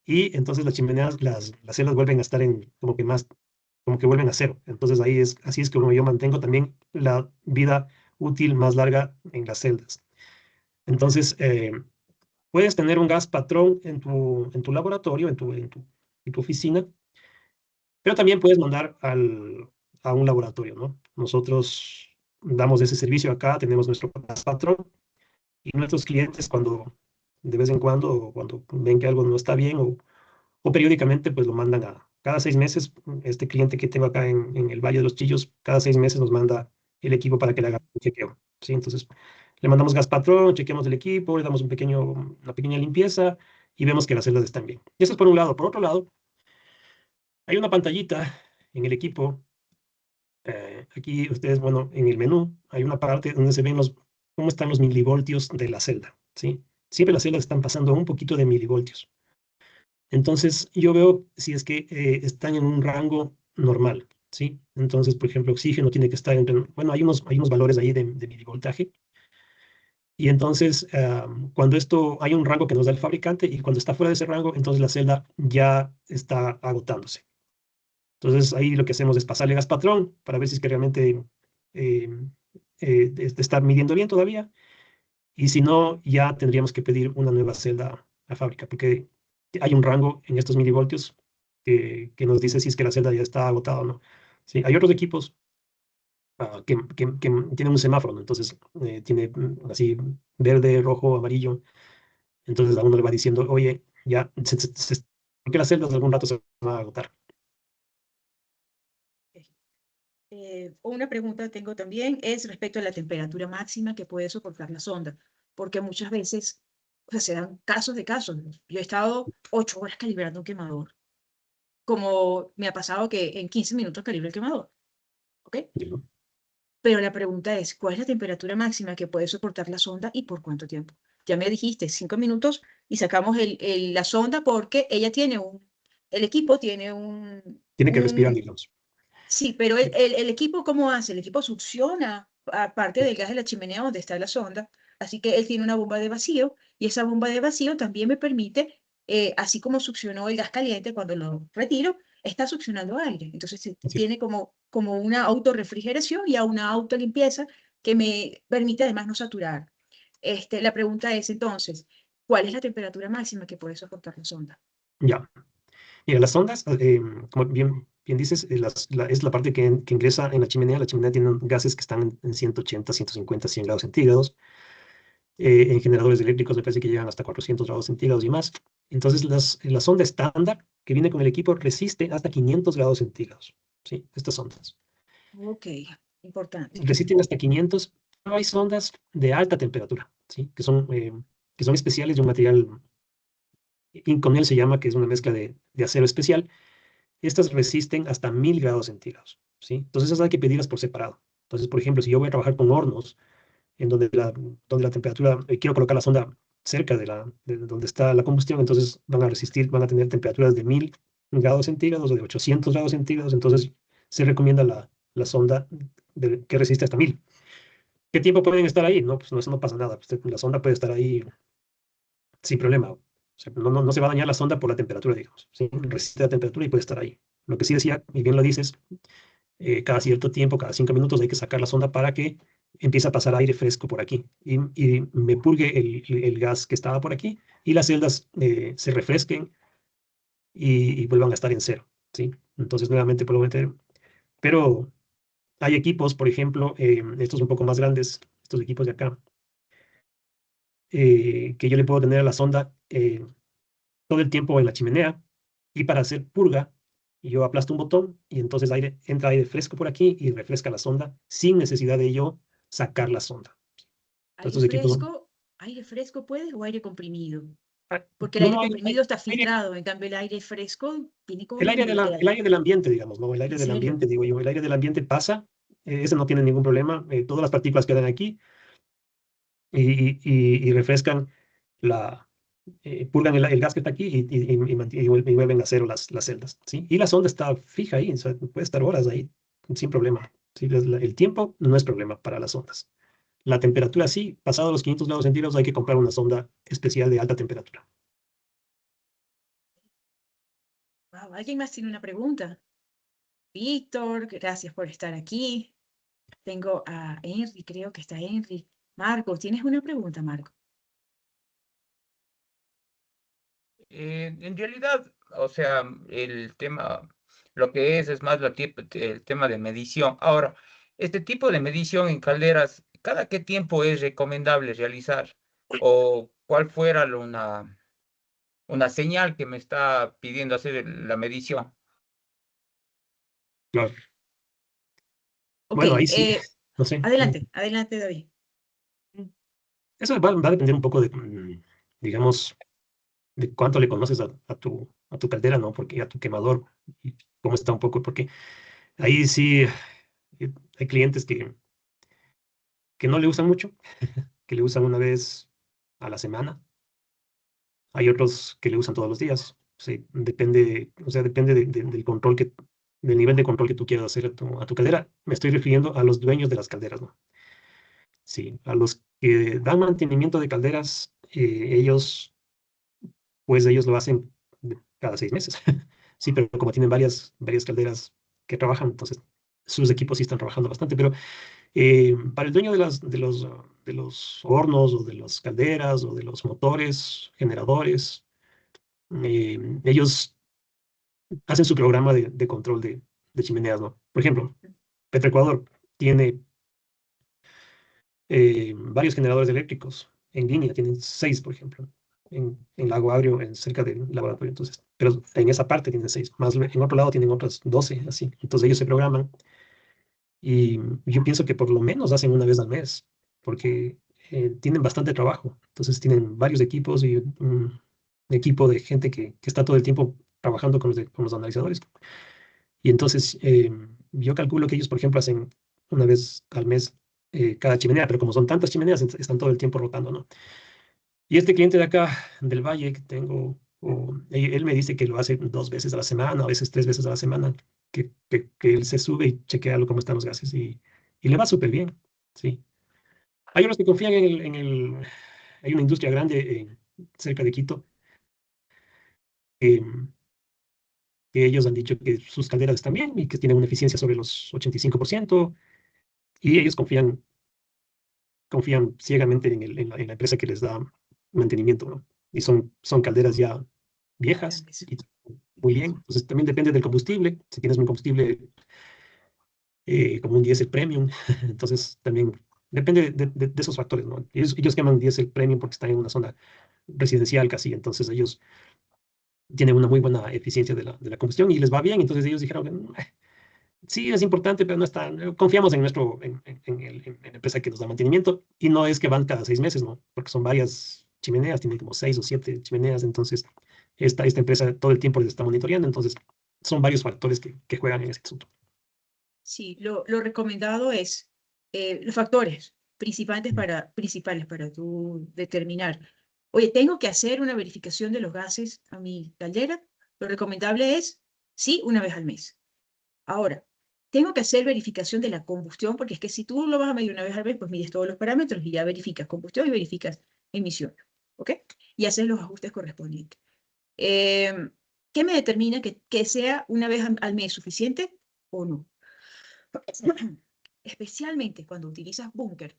y entonces las chimeneas, las celdas vuelven a estar como que vuelven a cero. Entonces así es como yo mantengo también la vida útil más larga en las celdas. Entonces, puedes tener un gas patrón en tu laboratorio, en tu oficina, pero también puedes mandar a un laboratorio, ¿no? Nosotros damos ese servicio acá, tenemos nuestro gas patrón y nuestros clientes de vez en cuando, o cuando ven que algo no está bien o periódicamente, pues lo mandan cada 6 meses. Este cliente que tengo acá en el Valle de los Chillos, cada 6 meses nos manda el equipo para que le haga un chequeo, ¿sí? Entonces, le mandamos gas patrón, chequeamos el equipo, le damos una pequeña limpieza y vemos que las celdas están bien. Y eso es por un lado. Por otro lado, hay una pantallita en el equipo. Aquí ustedes, bueno, en el menú hay una parte donde se ven cómo están los milivoltios de la celda, ¿sí? Siempre las celdas están pasando un poquito de milivoltios. Entonces, yo veo si es que están en un rango normal, ¿sí? Entonces, por ejemplo, oxígeno tiene que estar bueno, hay unos valores ahí de milivoltaje. Y entonces, cuando hay un rango que nos da el fabricante y cuando está fuera de ese rango, entonces la celda ya está agotándose. Entonces, ahí lo que hacemos es pasarle gas patrón para ver si es que realmente eh, está midiendo bien todavía. Y si no, ya tendríamos que pedir una nueva celda a fábrica, porque hay un rango en estos milivoltios que nos dice si es que la celda ya está agotada o no. Sí, hay otros equipos que tienen un semáforo, ¿no? Entonces tiene así verde, rojo, amarillo. Entonces a uno le va diciendo, oye, ya, porque las celdas algún rato se van a agotar. Una pregunta tengo también es respecto a la temperatura máxima que puede soportar la sonda, porque muchas veces O sea, se dan casos de casos. Yo he estado 8 horas calibrando un quemador, como me ha pasado que en 15 minutos calibro el quemador, ¿ok? Ya. Pero la pregunta es, ¿cuál es la temperatura máxima que puede soportar la sonda y por cuánto tiempo? Ya me dijiste, 5 minutos y sacamos la sonda porque ella tiene el equipo tiene Tiene que respirar, digamos. sí, pero el equipo, ¿cómo hace? El equipo succiona aparte del gas de la chimenea donde está la sonda, así que él tiene una bomba de vacío y esa bomba de vacío también me permite, así como succionó el gas caliente cuando lo retiro, está succionando aire. Entonces Así es. tiene como una autorrefrigeración y a una autolimpieza que me permite además no saturar. La pregunta es entonces, ¿cuál es la temperatura máxima que puede soportar la sonda? Ya. Mira, las sondas, como bien dices, es la parte que ingresa en la chimenea. La chimenea tiene gases que están en 180, 150, 100 grados centígrados. En generadores eléctricos me parece que llegan hasta 400 grados centígrados y más. Entonces, la sonda estándar que viene con el equipo resiste hasta 500 grados centígrados. ¿Sí? Estas sondas. Ok, importante. Resisten hasta 500, pero hay sondas de alta temperatura, ¿sí? Que son especiales de un material, Inconel se llama, que es una mezcla de acero especial. Estas resisten hasta 1000 grados centígrados, ¿sí? Entonces esas hay que pedirlas por separado. Entonces, por ejemplo, si yo voy a trabajar con hornos, en donde la temperatura, quiero colocar la sonda cerca de donde está la combustión, entonces van a tener temperaturas de 1000 grados centígrados o de 800 grados centígrados, entonces se recomienda la sonda que resiste hasta 1000. ¿Qué tiempo pueden estar ahí? No, pues no, eso no pasa nada. Pues, la sonda puede estar ahí sin problema. O sea, no se va a dañar la sonda por la temperatura, digamos. ¿Sí? Resiste la temperatura y puede estar ahí. Lo que sí decía, y bien lo dices, cada cierto tiempo, cada 5 minutos hay que sacar la sonda para que empiece a pasar aire fresco por aquí y me purgue el gas que estaba por aquí y las celdas se refresquen y vuelvan a estar en cero, ¿sí? Entonces nuevamente puedo meter, pero hay equipos, por ejemplo, estos un poco más grandes, estos equipos de acá, que yo le puedo tener a la sonda todo el tiempo en la chimenea y para hacer purga, yo aplasto un botón y entonces entra aire fresco por aquí y refresca la sonda sin necesidad de yo sacar la sonda. ¿Aire Estos equipos son... fresco? ¿Aire fresco puede o aire comprimido? Ah, Porque el no, aire no, comprimido está aire- filtrado, en cambio el aire fresco viene el aire del ambiente, digamos, ¿no? El ¿En aire del serio? ambiente, digo yo, el aire del ambiente pasa, ese no tiene ningún problema, todas las partículas quedan aquí y refrescan purgan el gas que está aquí y vuelven a cero las celdas, ¿sí? Y la sonda está fija ahí, o sea, puede estar horas ahí, sin problema, ¿sí? El tiempo no es problema para las sondas. La temperatura sí, pasado los 500 grados centígrados hay que comprar una sonda especial de alta temperatura. Wow, ¿alguien más tiene una pregunta? Víctor, gracias por estar aquí. Tengo a Henry, creo que está Henry. Marco, ¿tienes una pregunta, Marco? En realidad, o sea, el tema, lo que es más el tema de medición. Ahora, este tipo de medición en calderas, ¿cada qué tiempo es recomendable realizar? ¿O cuál fuera una señal que me está pidiendo hacer la medición? Claro. Ok, Bueno, ahí sí, no sé. adelante, David. Eso va a depender un poco de, digamos, de cuánto le conoces a tu caldera, ¿no? Porque a tu quemador, y cómo está un poco, porque ahí sí hay clientes que no le usan mucho, que le usan una vez a la semana. Hay otros que le usan todos los días. Sí, depende, o sea, depende del control del nivel de control que tú quieras hacer a tu caldera. Me estoy refiriendo a los dueños de las calderas, ¿no? Sí, a los que dan mantenimiento de calderas, pues ellos lo hacen cada 6 meses. Sí, pero como tienen varias calderas que trabajan, entonces sus equipos sí están trabajando bastante, pero para el dueño de los hornos o de las calderas o de los motores, generadores, ellos hacen su programa de control de chimeneas, ¿no? Por ejemplo, Petroecuador tiene varios generadores eléctricos en línea, tienen 6, por ejemplo, en Lago Agrio, cerca del laboratorio, entonces, pero en esa parte tienen 6, más en otro lado tienen otras 12, así, entonces ellos se programan y yo pienso que por lo menos hacen una vez al mes, porque tienen bastante trabajo. Entonces tienen varios equipos y un equipo de gente que está todo el tiempo trabajando con los analizadores. Y entonces yo calculo que ellos, por ejemplo, hacen una vez al mes cada chimenea, pero como son tantas chimeneas, están todo el tiempo rotando, ¿no? Y este cliente de acá, del Valle, que tengo, él me dice que lo hace 2 veces a la semana, a veces 3 veces a la semana, que él se sube y chequea cómo están los gases y le va súper bien, sí. Hay unos que confían hay una industria grande cerca de Quito, em, que ellos han dicho que sus calderas están bien y que tienen una eficiencia sobre los 85%, y ellos confían ciegamente en la empresa que les da mantenimiento, ¿no? Y son calderas ya viejas Grandes. y muy bien. Entonces también depende del combustible. Si tienes un combustible como un diésel premium, entonces también depende de esos factores, ¿no? Ellos llaman diésel premium porque están en una zona residencial casi, entonces ellos tienen una muy buena eficiencia de la combustión y les va bien. Entonces ellos dijeron, sí, es importante, pero no está, confiamos en en la empresa que nos da mantenimiento, y no es que van cada 6 meses, ¿no? Porque son varias chimeneas, tienen como 6 o 7 chimeneas, entonces esta empresa todo el tiempo les está monitoreando, entonces son varios factores que juegan en ese asunto. Sí, lo recomendado es los factores principales para tú determinar. Oye, tengo que hacer una verificación de los gases a mi caldera. Lo recomendable es, sí, una vez al mes. Ahora, tengo que hacer verificación de la combustión, porque es que si tú lo vas a medir una vez al mes, pues mides todos los parámetros y ya verificas combustión y verificas emisión, ¿ok? Y haces los ajustes correspondientes. Eh, ¿Qué me determina que sea una vez al mes suficiente o no? Especialmente cuando utilizas búnker,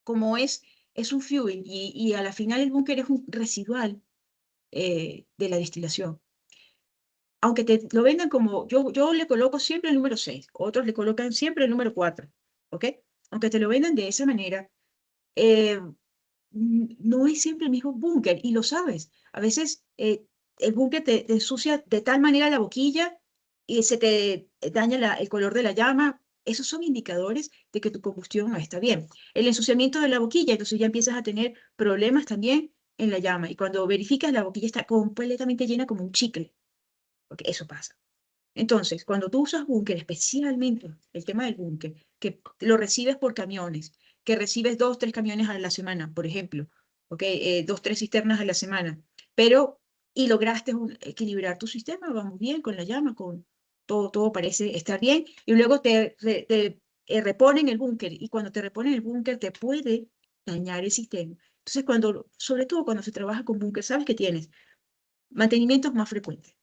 como es un fuel y a la final el búnker es un residual de la destilación. Aunque te lo vendan como, yo le coloco siempre el número 6, otros le colocan siempre el número 4, ¿ok? Aunque te lo vendan de esa manera, eh, no es siempre el mismo búnker y lo sabes. A veces el búnker te ensucia de tal manera la boquilla y se te daña el color de la llama. Esos son indicadores de que tu combustión no está bien. El ensuciamiento de la boquilla, entonces ya empiezas a tener problemas también en la llama. Y cuando verificas, la boquilla está completamente llena como un chicle, porque eso pasa. Entonces, cuando tú usas búnker, especialmente el tema del búnker, que lo recibes por camiones, que recibes 2, 3 camiones a la semana, por ejemplo, ¿ok? 2, 3 cisternas a la semana, pero, y lograste equilibrar tu sistema, vamos bien con la llama, con todo parece estar bien, y luego te reponen el búnker, y cuando te reponen el búnker te puede dañar el sistema. Entonces, sobre todo cuando se trabaja con búnker, sabes que tienes mantenimientos más frecuentes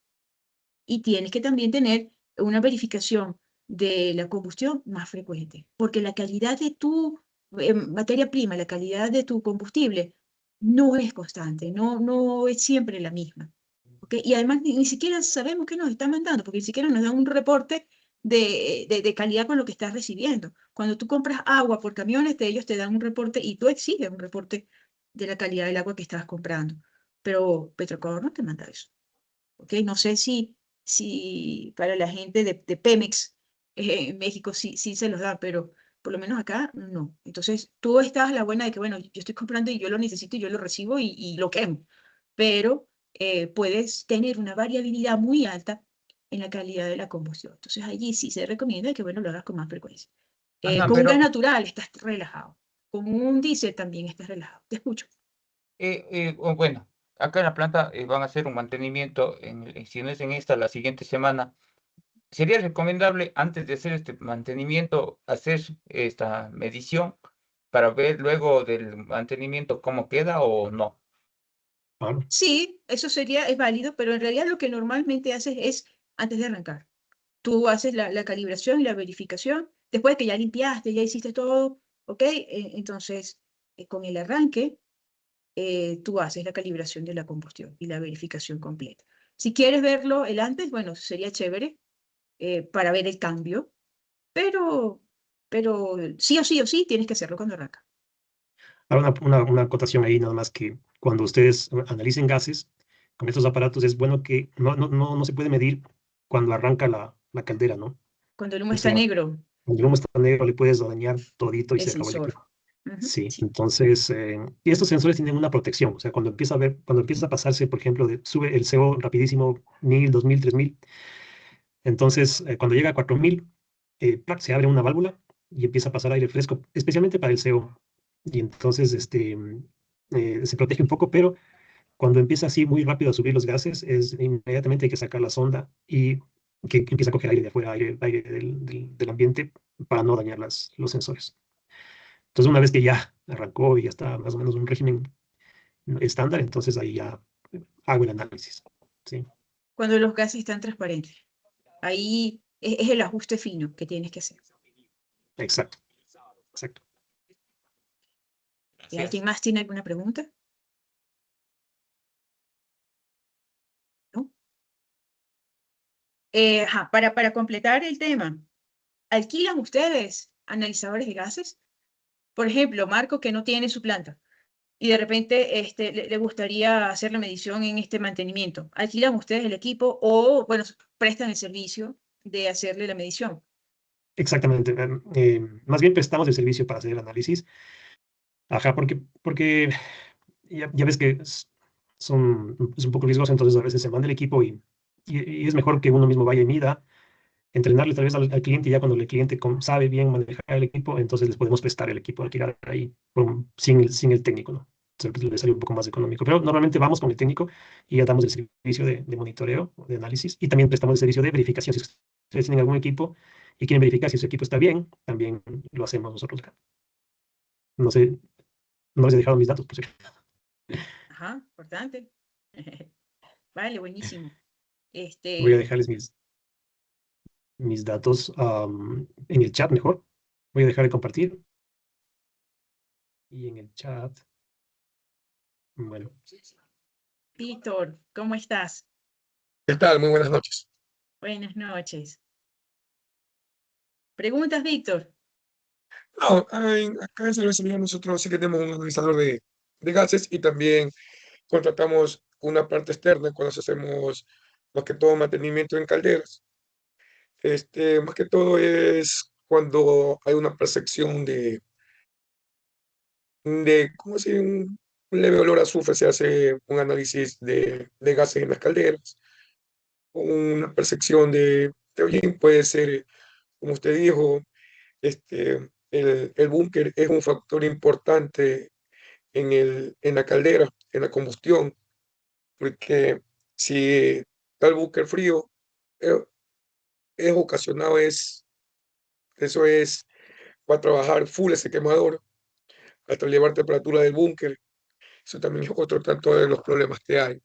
y tienes que también tener una verificación de la combustión más frecuente, porque la calidad de tu materia prima, la calidad de tu combustible no es constante, no es siempre la misma. ¿Okay? Y además ni siquiera sabemos qué nos están mandando, porque ni siquiera nos dan un reporte de calidad con lo que estás recibiendo. Cuando tú compras agua por camiones, ellos te dan un reporte y tú exiges un reporte de la calidad del agua que estás comprando. Pero Petroecuador no te manda eso. ¿Okay? No sé si para la gente de Pemex en México sí se los da, pero por lo menos acá no. Entonces tú estás a la buena de que, bueno, yo estoy comprando y yo lo necesito y yo lo recibo y lo quemo, pero puedes tener una variabilidad muy alta en la calidad de la combustión. Entonces allí sí se recomienda que, bueno, lo hagas con más frecuencia. Ajá, Con un gas pero natural estás relajado. Con un diésel también estás relajado. Te escucho. bueno, acá en la planta van a hacer un mantenimiento, si no es en esta, la siguiente semana. ¿Sería recomendable antes de hacer este mantenimiento hacer esta medición para ver luego del mantenimiento cómo queda o no? Claro. Sí, eso es válido, pero en realidad lo que normalmente haces es antes de arrancar. Tú haces la calibración y la verificación, después que ya limpiaste, ya hiciste todo, ¿ok? Entonces, con el arranque, tú haces la calibración de la combustión y la verificación completa. Si quieres verlo el antes, bueno, sería chévere para ver el cambio, pero, pero sí o sí tienes que hacerlo cuando arranca. Ahora una acotación ahí, nada más que cuando ustedes analicen gases con estos aparatos, es bueno que no se puede medir cuando arranca la caldera, ¿no? Cuando el humo O está sea, negro, cuando el humo está negro le puedes dañar todito y el se acabó el sensor. equipo. Ujú, Sí, sí. entonces, y estos sensores tienen una protección, o sea, cuando empieza a pasarse, por ejemplo, sube el CO rapidísimo, 1000, 2000, 3000, entonces, cuando llega a 4000, ¡plac!, se abre una válvula y empieza a pasar aire fresco, especialmente para el CO. Y entonces, se protege un poco, pero cuando empieza así muy rápido a subir los gases, inmediatamente hay que sacar la sonda y que empieza a coger aire de afuera, aire del ambiente, para no dañar los sensores. Entonces, una vez que ya arrancó y ya está más o menos un régimen estándar, entonces ahí ya hago el análisis. Sí, Cuando los gases están transparentes. Ahí es el ajuste fino que tienes que hacer. exacto, exacto. ¿Y alguien Gracias. más tiene alguna pregunta? ¿No? Para completar el tema, ¿alquilan ustedes analizadores de gases? Por ejemplo, Marco, que no tiene su planta y de repente le gustaría hacer la medición en este mantenimiento. ¿Alquilan ustedes el equipo o, bueno, prestan el servicio de hacerle la medición? Exactamente. Más bien prestamos el servicio para hacer el análisis. Ajá, porque ya ves que es un poco riesgoso, entonces a veces se manda el equipo y es mejor que uno mismo vaya y mida, entrenarle tal vez al cliente, y ya cuando el cliente sabe bien manejar el equipo, entonces les podemos prestar el equipo, alquilar ahí sin el técnico, ¿no? Entonces le sale un poco más económico. Pero normalmente vamos con el técnico y ya damos el servicio de monitoreo, de análisis, y también prestamos el servicio de verificación. Si ustedes tienen algún equipo y quieren verificar si su equipo está bien, también lo hacemos nosotros acá. No sé, no les he dejado mis datos, por cierto. Ajá, importante. Vale, buenísimo. Voy a Este, dejarles mis datos en el chat mejor. Voy a dejar de compartir. Y en el chat, bueno, Víctor, ¿cómo estás? ¿Qué tal? Muy buenas noches. Buenas noches. ¿Preguntas, Víctor? No, acá en cervecería nosotros sí que tenemos un analizador de gases y también contratamos una parte externa cuando hacemos más que todo mantenimiento en calderas. Más que todo es cuando hay una percepción ¿cómo se dice? Un leve olor a azufre, se hace un análisis de gases en las calderas. Una percepción de hollín puede ser, como usted dijo, el búnker es un factor importante en la caldera, en la combustión, porque si está el búnker frío, eh, es ocasionado, eso es, va a trabajar full ese quemador hasta elevar temperatura del búnker. Eso también es otro tanto de los problemas que hay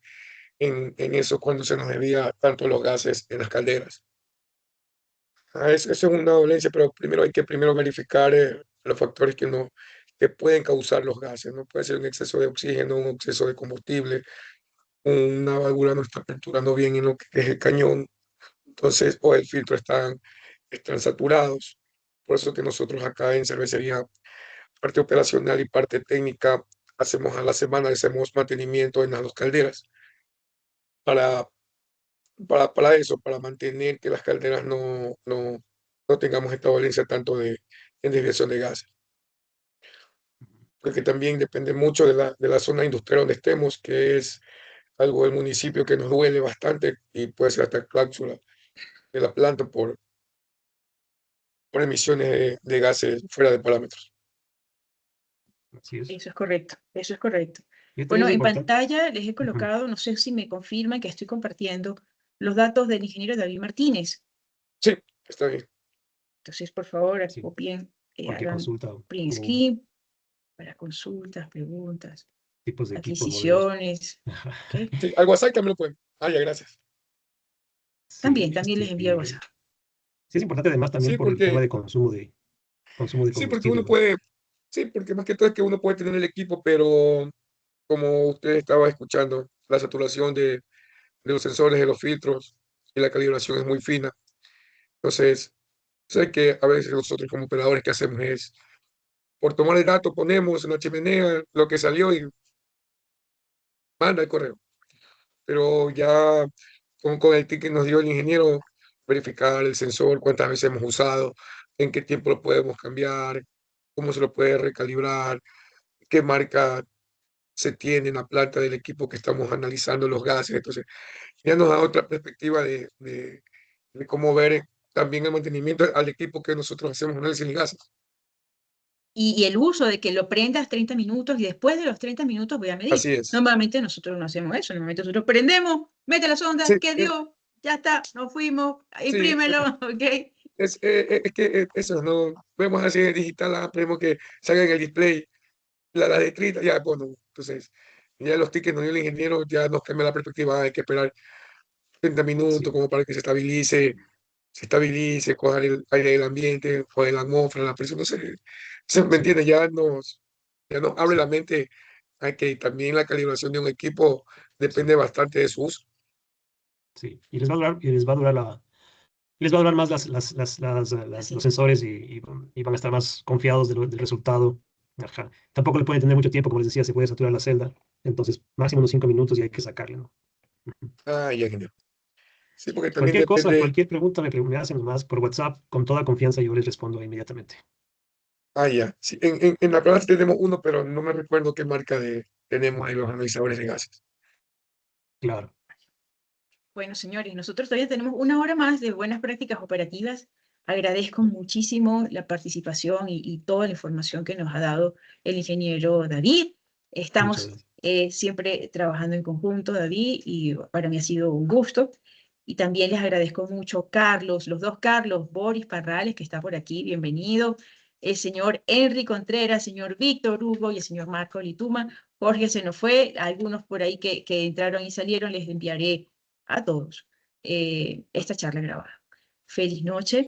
en eso cuando se nos desvía tanto los gases en las calderas. Eso es una dolencia, pero primero hay que verificar los factores que pueden causar los gases, ¿no? Puede ser un exceso de oxígeno, un exceso de combustible, una válvula no está aperturando bien en lo que es el cañón, entonces, o el filtro están saturados. Por eso que nosotros acá en cervecería, parte operacional y parte técnica, hacemos a la semana, hacemos mantenimiento en las dos calderas para, para eso, para mantener que las calderas no tengamos esta valencia tanto en desviación de gases. Porque también depende mucho de la zona industrial donde estemos, que es algo del municipio que nos duele bastante y puede ser hasta cláusula de la planta por emisiones de gases fuera de parámetros. así es. Eso es correcto, eso es correcto. Y también Bueno, es en importante. pantalla les he Ujú. colocado, no sé si me confirman que estoy compartiendo los datos del ingeniero David Martínez. Sí, está bien. Entonces, por favor, Sí, copien, cualquier hagan consulta print o screen para consultas, preguntas, tipos de equipos, modelos. adquisiciones. ¿Ok? Sí, al WhatsApp también lo pueden. Ya, gracias. Sí, También les envío el WhatsApp. sí es importante además también Sí, por el tema porque, de consumo de sí, porque combustible, uno ¿no? puede, sí, porque más que todo es que uno puede tener el equipo, pero como usted estaba escuchando, la saturación de los sensores, de los filtros y la calibración es muy fina. Entonces, sé que a veces nosotros como operadores que hacemos es, por tomar el dato, ponemos en la chimenea lo que salió y manda el correo. Pero ya con el ticket que nos dio el ingeniero, verificar el sensor, cuántas veces hemos usado, en qué tiempo lo podemos cambiar, cómo se lo puede recalibrar, qué marca se tiene en la planta del equipo que estamos analizando los gases. Entonces, ya nos da otra perspectiva de cómo ver también el mantenimiento al equipo que nosotros hacemos análisis de gases. Y el uso de que lo prendas 30 minutos y después de los 30 minutos voy a medir. Así es. Normalmente nosotros no hacemos eso, normalmente nosotros prendemos, mete la sonda, Sí, ¿qué dio? Ya está, nos fuimos, sí, imprímelo, ¿ok? es que eso, no vemos así en digital, vemos que salga en el display la letrita, ya, bueno, entonces, ya los tickets nos dio el ingeniero, ya nos cambia la perspectiva, hay que esperar 30 minutos Sí, como para que se estabilice, coja el aire del ambiente, coja la atmósfera, la presión, no sé, ¿me sí, entiendes? Ya nos abre la sí, mente a que también la calibración de un equipo depende bastante de su uso. sí. Y les va a durar les va a durar más Así. los sensores y van a estar más confiados del resultado. Ajá. Tampoco le pueden tener mucho tiempo, como les decía, se puede saturar la celda. Entonces, máximo unos 5 minutos y hay que sacarle, ¿no? Ujú. Ah, ya, genial. Sí, porque también Cualquier cosa, depende. cualquier pregunta me hacen nomás por WhatsApp, con toda confianza yo les respondo inmediatamente. Ah, ya. Sí, en la planta tenemos uno, pero no me recuerdo qué marca tenemos ahí los analizadores de gases. Claro, Bueno, señores, nosotros todavía tenemos una hora más de buenas prácticas operativas. Agradezco muchísimo la participación y toda la información que nos ha dado el ingeniero David. muchas Estamos gracias. siempre trabajando en conjunto, David, y para mí ha sido un gusto. Y también les agradezco mucho Carlos, los dos Carlos, Boris Parrales, que está por aquí, bienvenido, el señor Henry Contreras, señor Víctor Hugo y el señor Marco Lituma. Jorge se nos fue, algunos por ahí que entraron y salieron, les enviaré a todos esta charla grabada. Feliz noche.